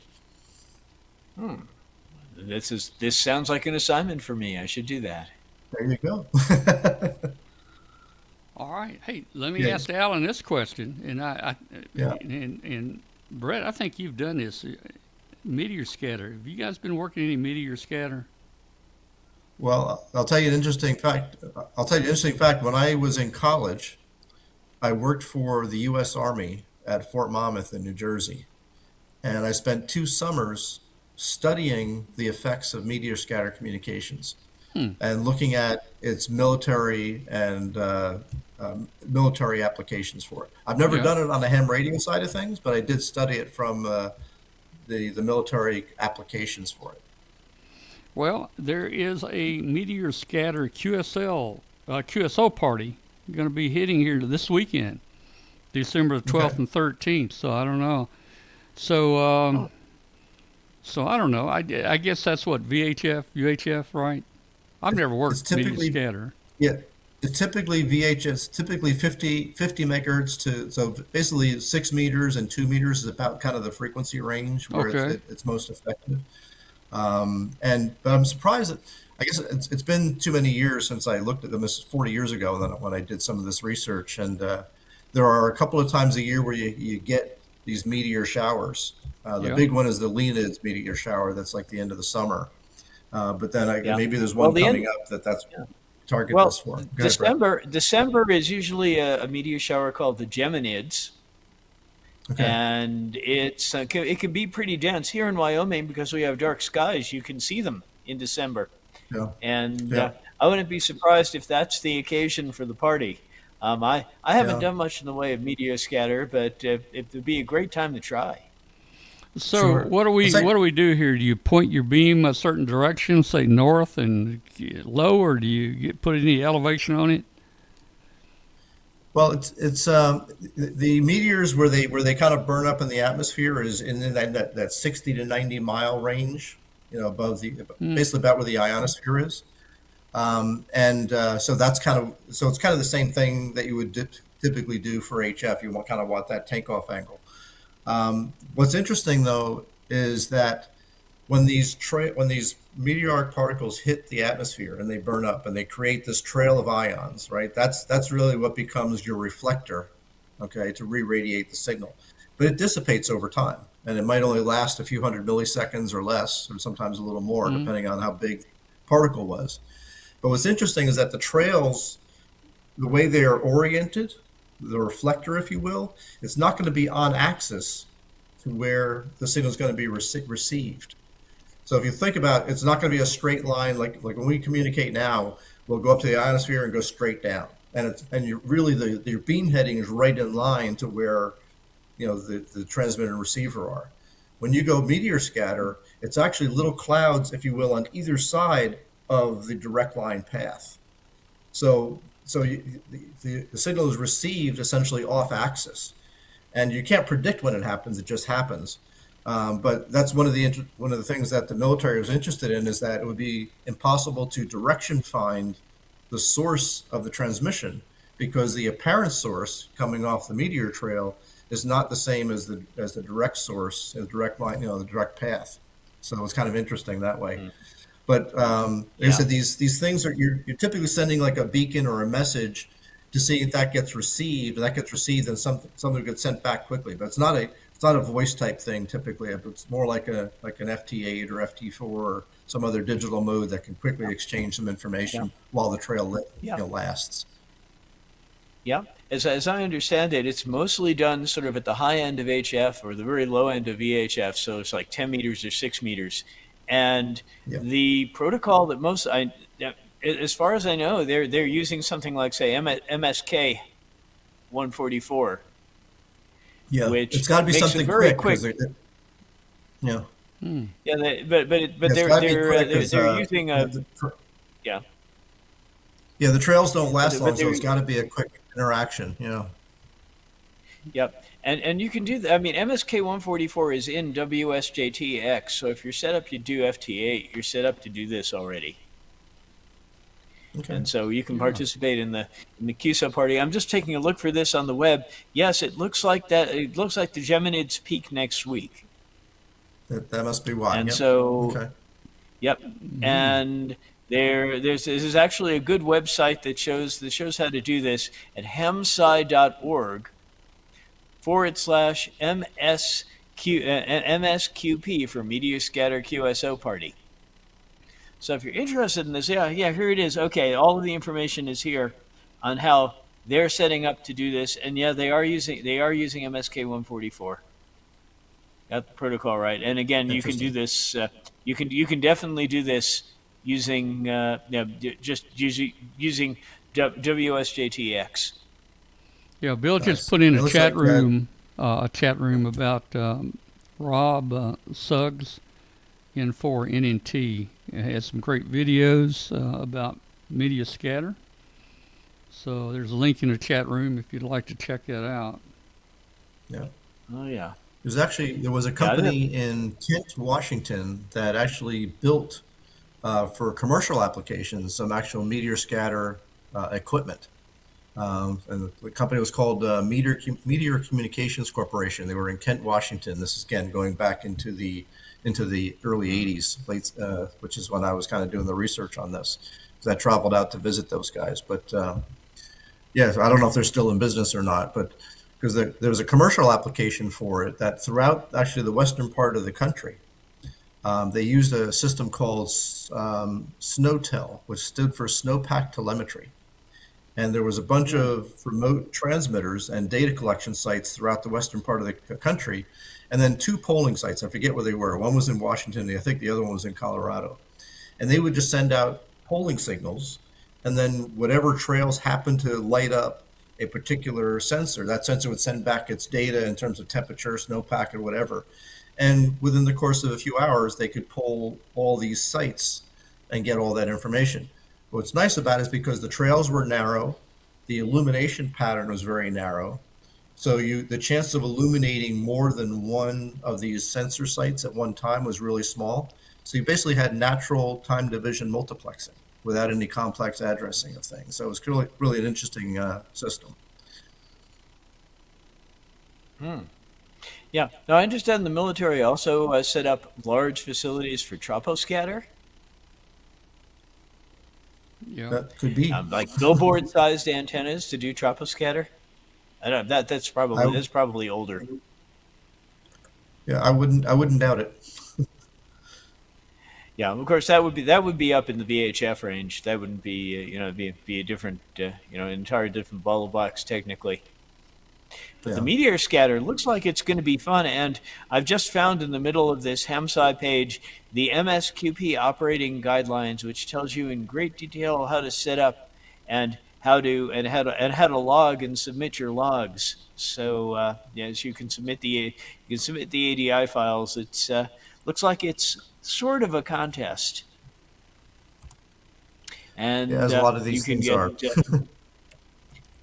This sounds like an assignment for me. I should do that. There you go. all right. Hey, let me Yeah, ask Alan this question, yeah. and Brett, I think you've done this. Meteor scatter. Have you guys been working any meteor scatter? Well, I'll tell you an interesting fact. I'll tell you an interesting fact. When I was in college, I worked for the U.S. Army at Fort Monmouth in New Jersey, and I spent 2 summers studying the effects of meteor scatter communications and looking at its military applications for it. I've never Yeah. done it on the ham radio side of things, but I did study it from the military applications for it. Well, there is a meteor scatter QSO party going to be hitting here this weekend, December the 12th Okay. and 13th. So I don't know. So so I don't know. I guess that's what VHF, UHF, right? I've never It's worked meteor typically scatter. Yeah, it's typically VHS, typically 50 megahertz to, so basically 6 meters and 2 meters is about kind of the frequency range where Okay. it's most effective. But I'm surprised that, I guess it's been too many years since I looked at them. This is 40 years ago when I did some of this research. And there are a couple of times a year where you get these meteor showers. The Yeah. big one is the Leonids meteor shower. That's like the end of the summer. But then Yeah. maybe there's Well, one coming up that's target this well, for. Go ahead, Brett. December is usually a meteor shower called the Geminids, Okay. and it can be pretty dense here in Wyoming because we have dark skies. You can see them in December, Yeah. and Yeah. I wouldn't be surprised if that's the occasion for the party. I haven't Yeah. done much in the way of meteor scatter, but it would be a great time to try. So Sure. Well, say, what do we do here? Do you point your beam a certain direction, say north and low, or do you put any elevation on it? well, it's the meteors where they kind of burn up in the atmosphere is in that 60 to 90 mile range, above Hmm. basically about where the ionosphere is. So it's kind of the same thing that you would typically do for HF. You want that takeoff angle. What's interesting though is that when these meteoric particles hit the atmosphere and they burn up and they create this trail of ions, right? That's really what becomes your reflector, okay, to re-radiate the signal. But it dissipates over time, and it might only last a few hundred milliseconds or less, or sometimes a little more, Hmm. depending on how big the particle was. But what's interesting is that the trails, the way they are oriented, the reflector, if you will, it's not going to be on axis to where the signal is going to be received. So if you think about it, it's not going to be a straight line like when we communicate now, we'll go up to the ionosphere and go straight down. and you really your beam heading is right in line to where the transmitter and receiver are. When you go meteor scatter, it's actually little clouds, if you will, on either side of the direct line path. So the signal is received essentially off axis, and you can't predict when it happens. It just happens. But that's one of the things that the military was interested in, is that it would be impossible to direction find the source of the transmission, because the apparent source coming off the meteor trail is not the same as the direct source, the direct line, the direct path. So it's kind of interesting that way. Mm. But like I said, these things you're typically sending like a beacon or a message to see if that gets received, and that gets received, and something gets sent back quickly. But it's not a voice type thing typically. It's more like an FT8 or FT4 or some other digital mode that can quickly exchange some information while the trail lasts. Yeah, as I understand it, it's mostly done sort of at the high end of HF or the very low end of VHF. So it's like 10 meters or 6 meters. And the protocol that as far as I know, they're using something like, say, MSK 144. Yeah, which it's got to be something very quick. Yeah, but they're using a the trails don't last long, so it's got to be a quick interaction. Yep. And you can do that. I mean, MSK 144 is in WSJTX, so if you're set up to do FT8, you're set up to do this already. Okay. And so you can participate in the QSO party. I'm just taking a look for this on the web. Yes, it looks like that. It looks like the Geminids peak next week. That must be why. And so, Mm-hmm. And this is actually a good website that shows how to do this at hamsci.org /MSQP for Meteor Scatter QSO Party. So if you're interested in this, here it is. Okay, all of the information is here on how they're setting up to do this, and they are using MSK 144. Got the protocol right, and again, you can do this. You can definitely do this using using WSJTX. Yeah, Bill just put in a chat room about Rob Suggs in for NNT. It has some great videos about media scatter. So there's a link in the chat room if you'd like to check that out. Yeah. Oh yeah. There was a company in Kent, Washington that actually built for commercial applications some actual meteor scatter equipment. And the company was called Meteor Communications Corporation. They were in Kent, Washington. This is again going back into the early 80s, which is when I was kind of doing the research on this, because I traveled out to visit those guys. But I don't know if they're still in business or not, but because there was a commercial application for it that throughout actually the western part of the country, they used a system called SNOTEL, which stood for Snowpack Telemetry. And there was a bunch of remote transmitters and data collection sites throughout the western part of the country, and then 2 polling sites. I forget where they were. One was in Washington. I think the other one was in Colorado. And they would just send out polling signals, and then whatever trails happened to light up a particular sensor, that sensor would send back its data in terms of temperature, snowpack, or whatever. And within the course of a few hours, they could poll all these sites and get all that information. What's nice about it is because the trails were narrow, the illumination pattern was very narrow, so the chance of illuminating more than one of these sensor sites at one time was really small. So you basically had natural time division multiplexing without any complex addressing of things. So it was really, really an interesting system. Yeah. Now, I understand the military also set up large facilities for troposcatter. Yeah, that could be like billboard-sized antennas to do troposcatter. I don't know. That's probably older. Yeah, I wouldn't doubt it. Yeah, of course that would be up in the VHF range. That wouldn't be be a different entire different ball of wax technically. But the meteor scatter looks like it's going to be fun, and I've just found in the middle of this HAMSCI page the MSQP operating guidelines, which tells you in great detail how to set up and how to log and submit your logs. So yes, you can submit the ADI files. It's looks like it's sort of a contest, Yeah, and as a lot of you these can things get are.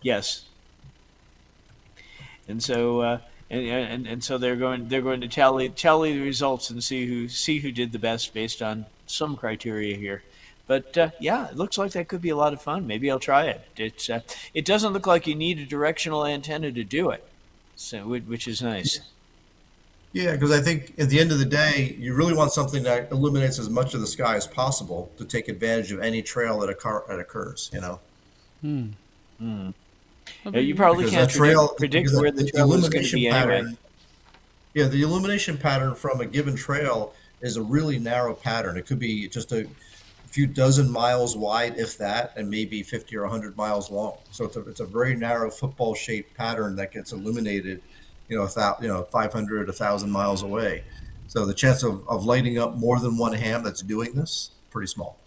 yes, and so. And so they're going to tally the results and see who did the best based on some criteria here. But yeah, it looks like that could be a lot of fun. Maybe I'll try it. It doesn't look like you need a directional antenna to do it, so which is nice. Yeah, because I think at the end of the day, you really want something that illuminates as much of the sky as possible to take advantage of any trail that occurs. Hmm. Hmm. That'd You be probably Because can't that trail, predict because where the the trail is going to illumination be anyway. pattern, yeah, the illumination pattern from a given trail is a really narrow pattern. It could be just a few dozen miles wide, if that, and maybe 50 or 100 miles long. So it's a very narrow football shaped pattern that gets illuminated, 500, 1,000 miles away. So the chance of lighting up more than one ham that's doing this, pretty small.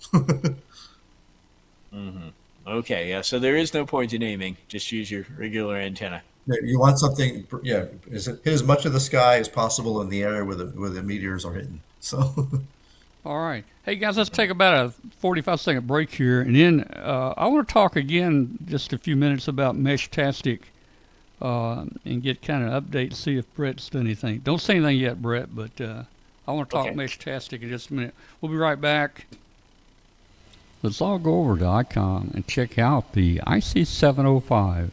Hmm. Okay, yeah. So there is no point in aiming. Just use your regular antenna. Yeah, you want something, yeah, hit as much of the sky as possible in the area where the meteors are hitting. So, all right. Hey guys, let's take about a 45-second break here, and then I want to talk again just a few minutes about Meshtastic and get kind of update, see if Brett's done anything. Don't say anything yet, Brett, but I want to talk Okay. Meshtastic in just a minute. We'll be right back. Let's all go over to ICOM and check out the IC705.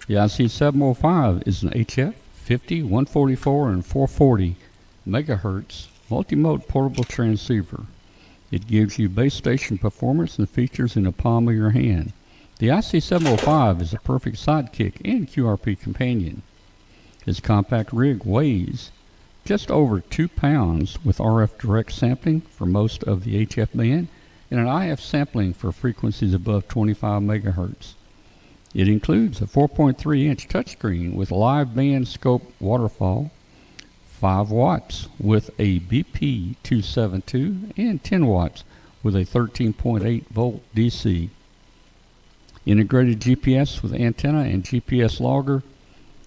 The IC705 is an HF 50, 144, and 440 megahertz multi-mode portable transceiver. It gives you base station performance and features in the palm of your hand. The IC705 is a perfect sidekick and QRP companion. Its compact rig weighs just over 2 pounds with RF direct sampling for most of the HF band and an IF sampling for frequencies above 25 megahertz. It includes a 4.3-inch touchscreen with live band scope waterfall, 5 watts with a BP272, and 10 watts with a 13.8 volt DC. Integrated GPS with antenna and GPS logger,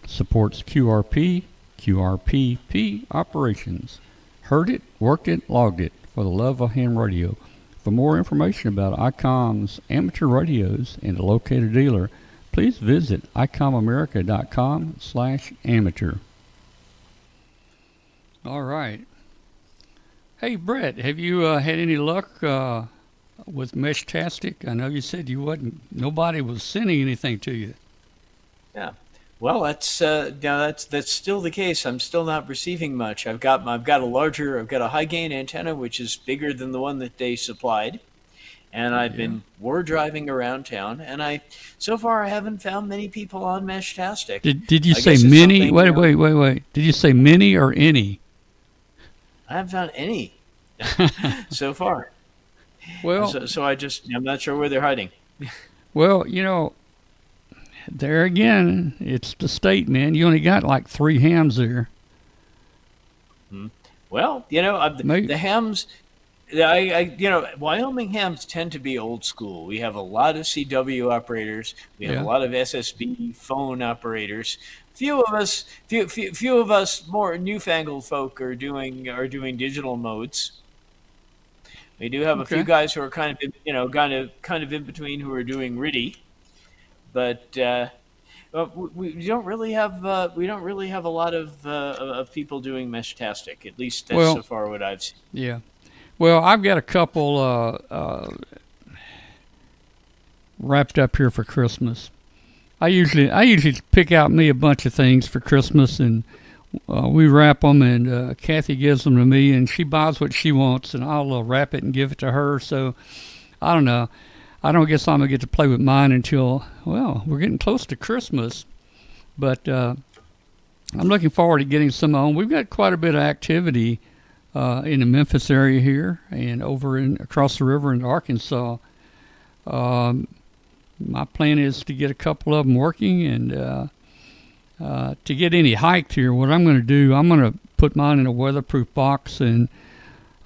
supports QRP, QRPP operations. Heard it, worked it, logged it for the love of ham radio. For more information about ICOM's amateur radios and to locate a dealer, please visit icomamerica.com/amateur. All right. Hey, Brett, have you had any luck with Meshtastic? I know you said nobody was sending anything to you. Yeah. Well, that's still the case. I'm still not receiving much. I've got a high gain antenna which is bigger than the one that they supplied, and I've been driving around town, and so far I haven't found many people on Meshtastic. Did you I say guess it's many? something, Wait. Did you say many or any? I haven't found any so far. Well, So I'm not sure where they're hiding. well, there again, it's the state, man. You only got like 3 hams there. Well, Maybe. the hams, Wyoming hams tend to be old school. We have a lot of CW operators. We have Yeah. a lot of SSB phone operators. Few of us more newfangled folk are doing digital modes. We do have a few Okay. guys who are kind of in between who are doing RIDI, but well, we don't really have a lot of people doing Meshtastic. At least that's Well, so far what I've seen. yeah. Well, I've got a couple wrapped up here for Christmas. I usually pick out me a bunch of things for Christmas, and we wrap them, and Kathy gives them to me, and she buys what she wants, and I'll wrap it and give it to her. So I don't know. I don't guess I'm gonna get to play with mine until we're getting close to Christmas, but I'm looking forward to getting some on. We've got quite a bit of activity in the Memphis area here, and over across the river in Arkansas. My plan is to get a couple of them working, and to get any hiked here, what I'm going to do, I'm going to put mine in a weatherproof box, and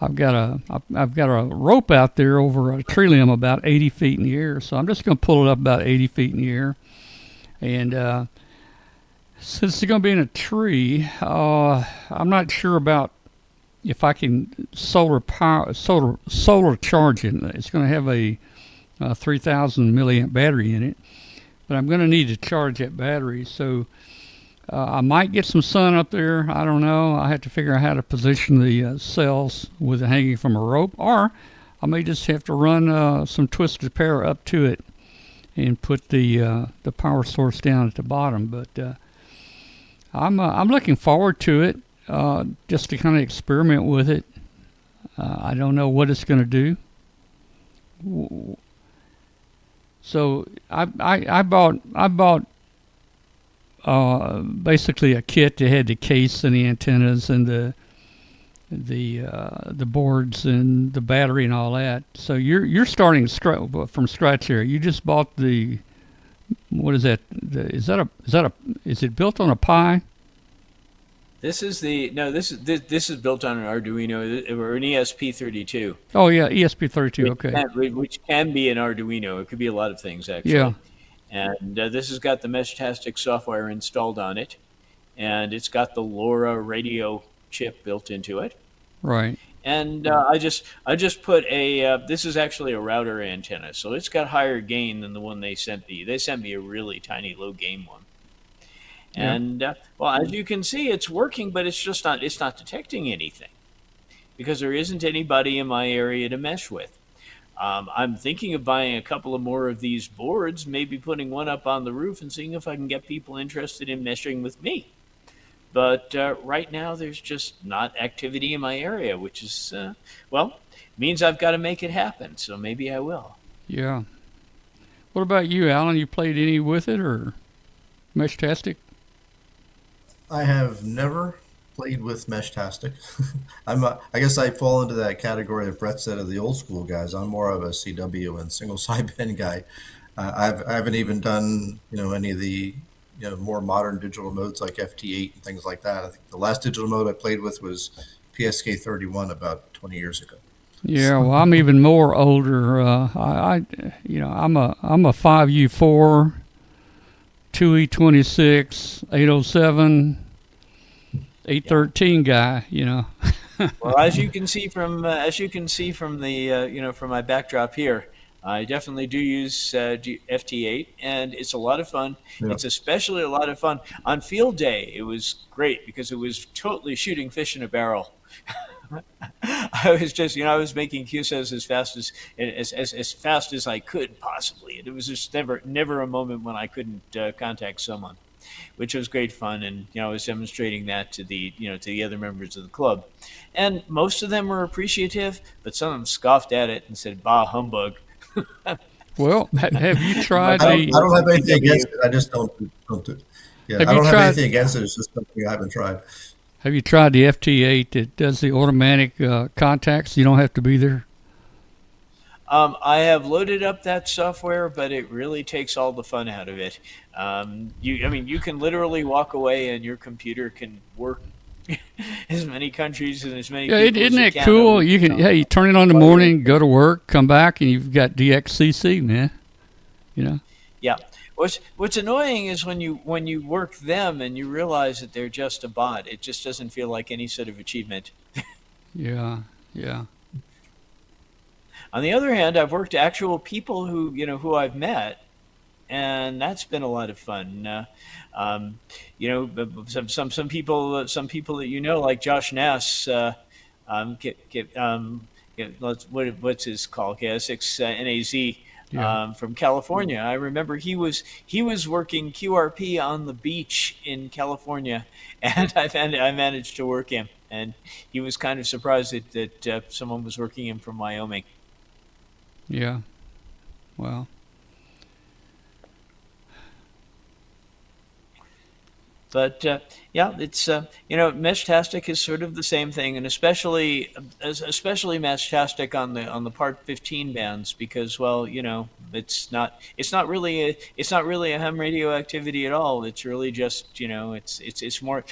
I've got a rope out there over a tree limb about 80 feet in the air. So I'm just going to pull it up about 80 feet in the air. And since it's going to be in a tree, I'm not sure about if I can solar charge it. It's going to have a 3,000 milliamp battery in it, but I'm going to need to charge that battery. So I might get some sun up there. I don't know. I have to figure out how to position the cells with it hanging from a rope, or I may just have to run some twisted pair up to it and put the power source down at the bottom. But I'm looking forward to it, just to kind of experiment with it. I don't know what it's going to do. So I bought basically a kit that had the case and the antennas and the boards and the battery and all that. So you're starting from scratch here. You just bought the, what is that? Is it built on a Pi? This is this is built on an Arduino or an ESP32. Oh yeah, ESP32. Okay. Which can be an Arduino. It could be a lot of things actually. Yeah. And this has got the Meshtastic software installed on it, and it's got the LoRa radio chip built into it. Right. And I just put a this is actually a router antenna, so it's got higher gain than the one they sent me. They sent me a really tiny low gain one. Yeah. And well, as you can see, it's working, but it's not detecting anything because there isn't anybody in my area to mesh with. I'm thinking of buying a couple of more of these boards, maybe putting one up on the roof and seeing if I can get people interested in meshing with me. But right now, there's just not activity in my area, which is, means I've got to make it happen. So maybe I will. Yeah. What about you, Alan? You played any with it or Meshtastic? I have never played with Meshtastic. I guess I fall into that category of Brett said of the old school guys. I'm more of a CW and single sideband guy. I haven't even done any of the more modern digital modes like FT8 and things like that. I think the last digital mode I played with was PSK31 about 20 years ago. Yeah, well, I'm even more older. I'm a 5U4, 2E26, 807, 813 guy. Well, as you can see from the from my backdrop here, I definitely do use FT8, and it's a lot of fun. Yeah. It's especially a lot of fun on field day. It was great because it was totally shooting fish in a barrel. I was just, I was making QSES as fast as I could possibly, and it was just never a moment when I couldn't contact someone, which was great fun. And I was demonstrating that to the other members of the club, and most of them were appreciative, but some of them scoffed at it and said, "Bah humbug." Well, have you tried I don't have anything against it. I just don't do it. Yeah, I don't have anything against it. It's just something I haven't tried. Have you tried the FT8 that does the automatic contacts? You don't have to be there. I have loaded up that software, but it really takes all the fun out of it. You can literally walk away and your computer can work as many countries and as many people isn't as that can. cool? You turn it on in the morning, go to work, come back, and you've got DXCC, man. Yeah. What's annoying is when you work them and you realize that they're just a bot. It just doesn't feel like any sort of achievement. Yeah. On the other hand, I've worked actual people who I've met, and that's been a lot of fun. Some people that like Josh Nass. What's his call? KS6 NAZ from California. I remember he was working QRP on the beach in California, and I managed to work him, and he was kind of surprised that someone was working him from Wyoming. Yeah. Well. But it's Meshtastic is sort of the same thing, and especially Meshtastic on the Part 15 bands, because it's not really a ham radio activity at all. It's really just it's more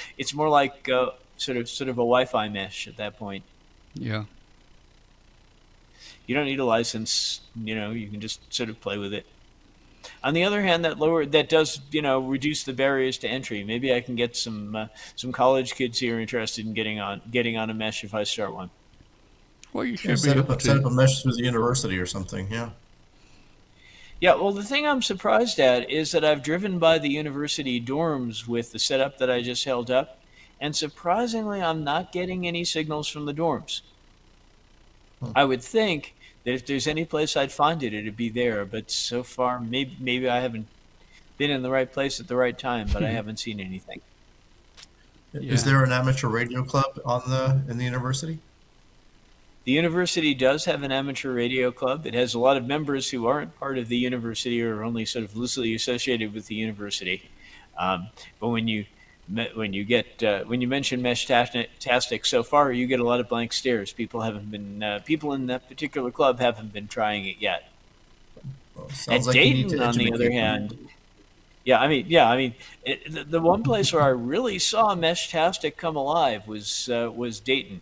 like sort of a Wi-Fi mesh at that point. Yeah. You don't need a license. You can just sort of play with it. On the other hand, that does reduce the barriers to entry. Maybe I can get some college kids here interested in getting on a mesh if I start one. Well, you Yeah, should be able set up to. a mesh through the university or something. Yeah. Yeah, well, the thing I'm surprised at is that I've driven by the university dorms with the setup that I just held up, and surprisingly, I'm not getting any signals from the dorms. Hmm. I would think that if there's any place I'd find it, it'd be there, but so far, maybe I haven't been in the right place at the right time, but I haven't seen anything. Is Yeah. there an amateur radio club in the university? The university does have an amateur radio club. It has a lot of members who aren't part of the university or are only sort of loosely associated with the university. But when you mention Meshtastic so far, you get a lot of blank stares. People in that particular club haven't been trying it yet. Well, sounds At like you need to Dayton, on the educate other them. hand, the one place where I really saw Meshtastic come alive was Dayton.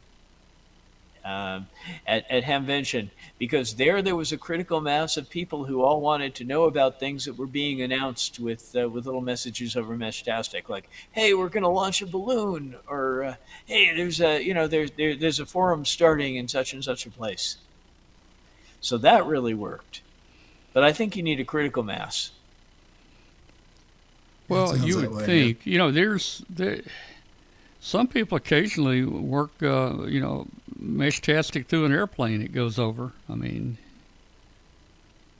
At Hamvention, because there was a critical mass of people who all wanted to know about things that were being announced with little messages over Meshtastic, like, "Hey, we're going to launch a balloon," or "Hey, there's a forum starting in such and such a place." So that really worked, but I think you need a critical mass. Yeah, it Well, sounds you that would way. Yeah. think, some people occasionally work, mesh tastic through an airplane it goes over. I mean,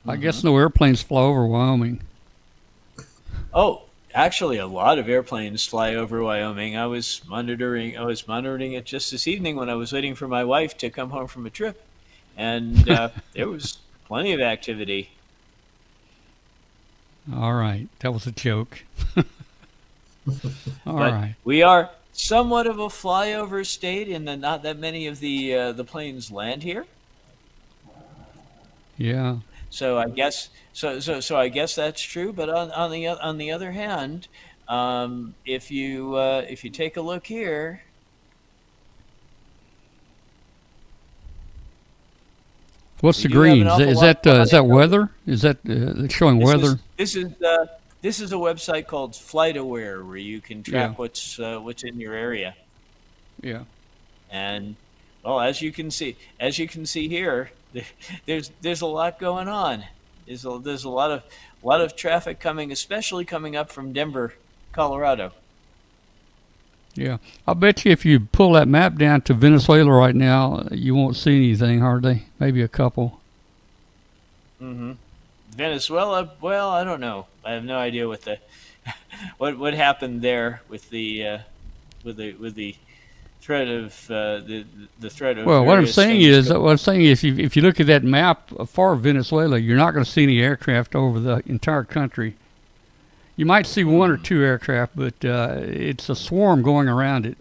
I Hmm. guess no airplanes fly over Wyoming. Oh, actually, a lot of airplanes fly over Wyoming. I was monitoring it just this evening when I was waiting for my wife to come home from a trip, and there was plenty of activity. All right, that was a joke. All But right. we are somewhat of a flyover state in that not that many of the planes land here. Yeah. So I guess that's true. But on the other hand, if you take a look here, What's we the do have green? an awful Is lot is that flying over. weather? Is that it's showing This weather? is this is this is a website called FlightAware where you can Yeah. track what's in your area. Yeah. And well, as you can see here, there's a lot going on. There's a lot of traffic coming, especially coming up from Denver, Colorado. Yeah. I bet you if you pull that map down to Venezuela right now, you won't see anything hardly. Maybe a couple. Hmm. Venezuela, well, I don't know. I have no idea what the what happened there with the threat of the threat of Well, various things. what I'm saying is, if you look at that map for Venezuela, you're not going to see any aircraft over the entire country. You might see one or two aircraft, but it's a swarm going around it.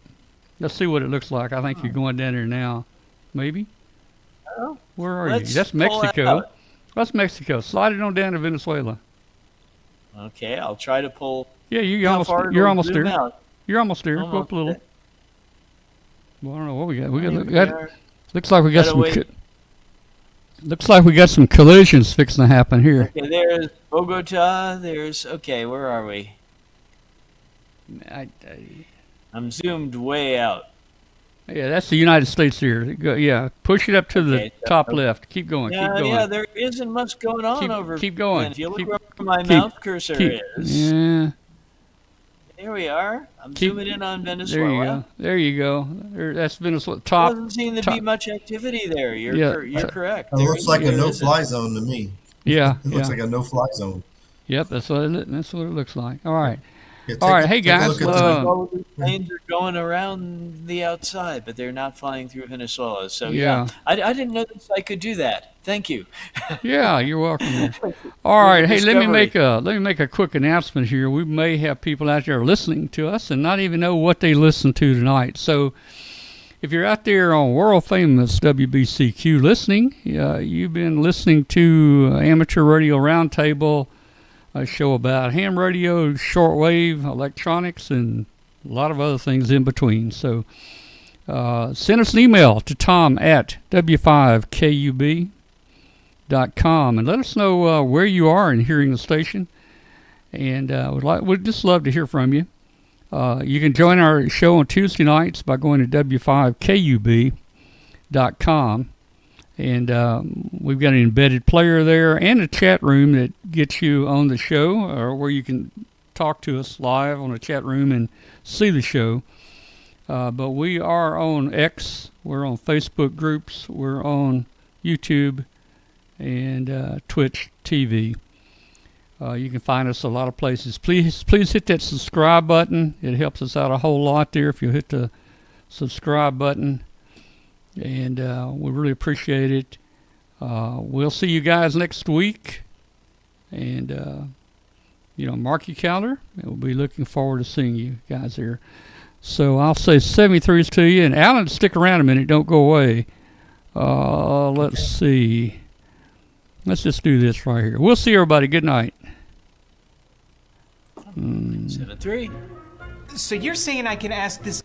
Let's see what it looks like. I think you're going down there now. Maybe. Well, Where are you? let's That's pull that Mexico. out. That's Mexico. Slide it on down to Venezuela. Okay, I'll try to pull. Yeah, How far you're it'll almost zoom there. out. You're almost there. Go Almost up a little. there. Well, I don't know what we got. We Here got we that, are. looks like we got Gotta some. wait. Looks like we got some collisions fixing to happen here. Okay, there's Bogota. Okay, where are we? I, I'm zoomed way out. yeah, that's the United States here. Yeah, push it up to the Okay, top so left. Keep going. Keep yeah, going. yeah, there isn't much going on over. Keep going. And if you look Keep where my keep mouse cursor keep. is, Yeah. there we are. I'm Keep. zooming in on There you Venezuela. go. There you go. That's Venezuela. Top. Doesn't seem to be Top. much activity there. Yeah. You're correct. It There looks like a there isn't. no-fly zone to me. Yeah. It looks Yeah. like a no-fly zone. Yep. That's what it looks like. All right. Yeah, All right. Hey take a guys. look at All of these planes are going around the outside, but they're not flying through Venezuela. So Yeah. I didn't know this I could do that. Thank you. Yeah, you're welcome. All right, hey, Discovery. let me make a quick announcement here. We may have people out there listening to us and not even know what they listen to tonight. So, if you're out there on world famous WBCQ listening, you've been listening to Amateur Radio Roundtable, a show about ham radio, shortwave, electronics, and a lot of other things in between. So, send us an email to Tom at W5KUB. and let us know where you are in hearing the station. And we'd just love to hear from you. You can join our show on Tuesday nights by going to w5kub.com. And we've got an embedded player there and a chat room that gets you on the show, or where you can talk to us live on a chat room and see the show. But we are on X, we're on Facebook groups, we're on YouTube and Twitch TV. You can find us a lot of places. Please hit that subscribe button. It helps us out a whole lot there if you hit the subscribe button. And we really appreciate it. We'll see you guys next week. And, mark your calendar. We'll be looking forward to seeing you guys there. So I'll say 73s to you. And Alan, stick around a minute. Don't go away. Let's see. Let's just do this right here. We'll see everybody. Good night. 7-3. So you're saying I can ask this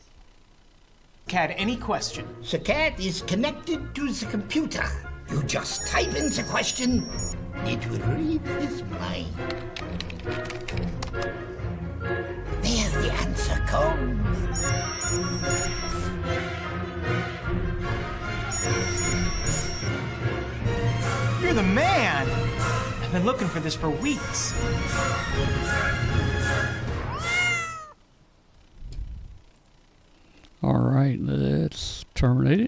cat any question? The cat is connected to the computer. You just type in the question, it will read his mind. There the answer comes. You're the man! I've been looking for this for weeks. All right, let's terminate it.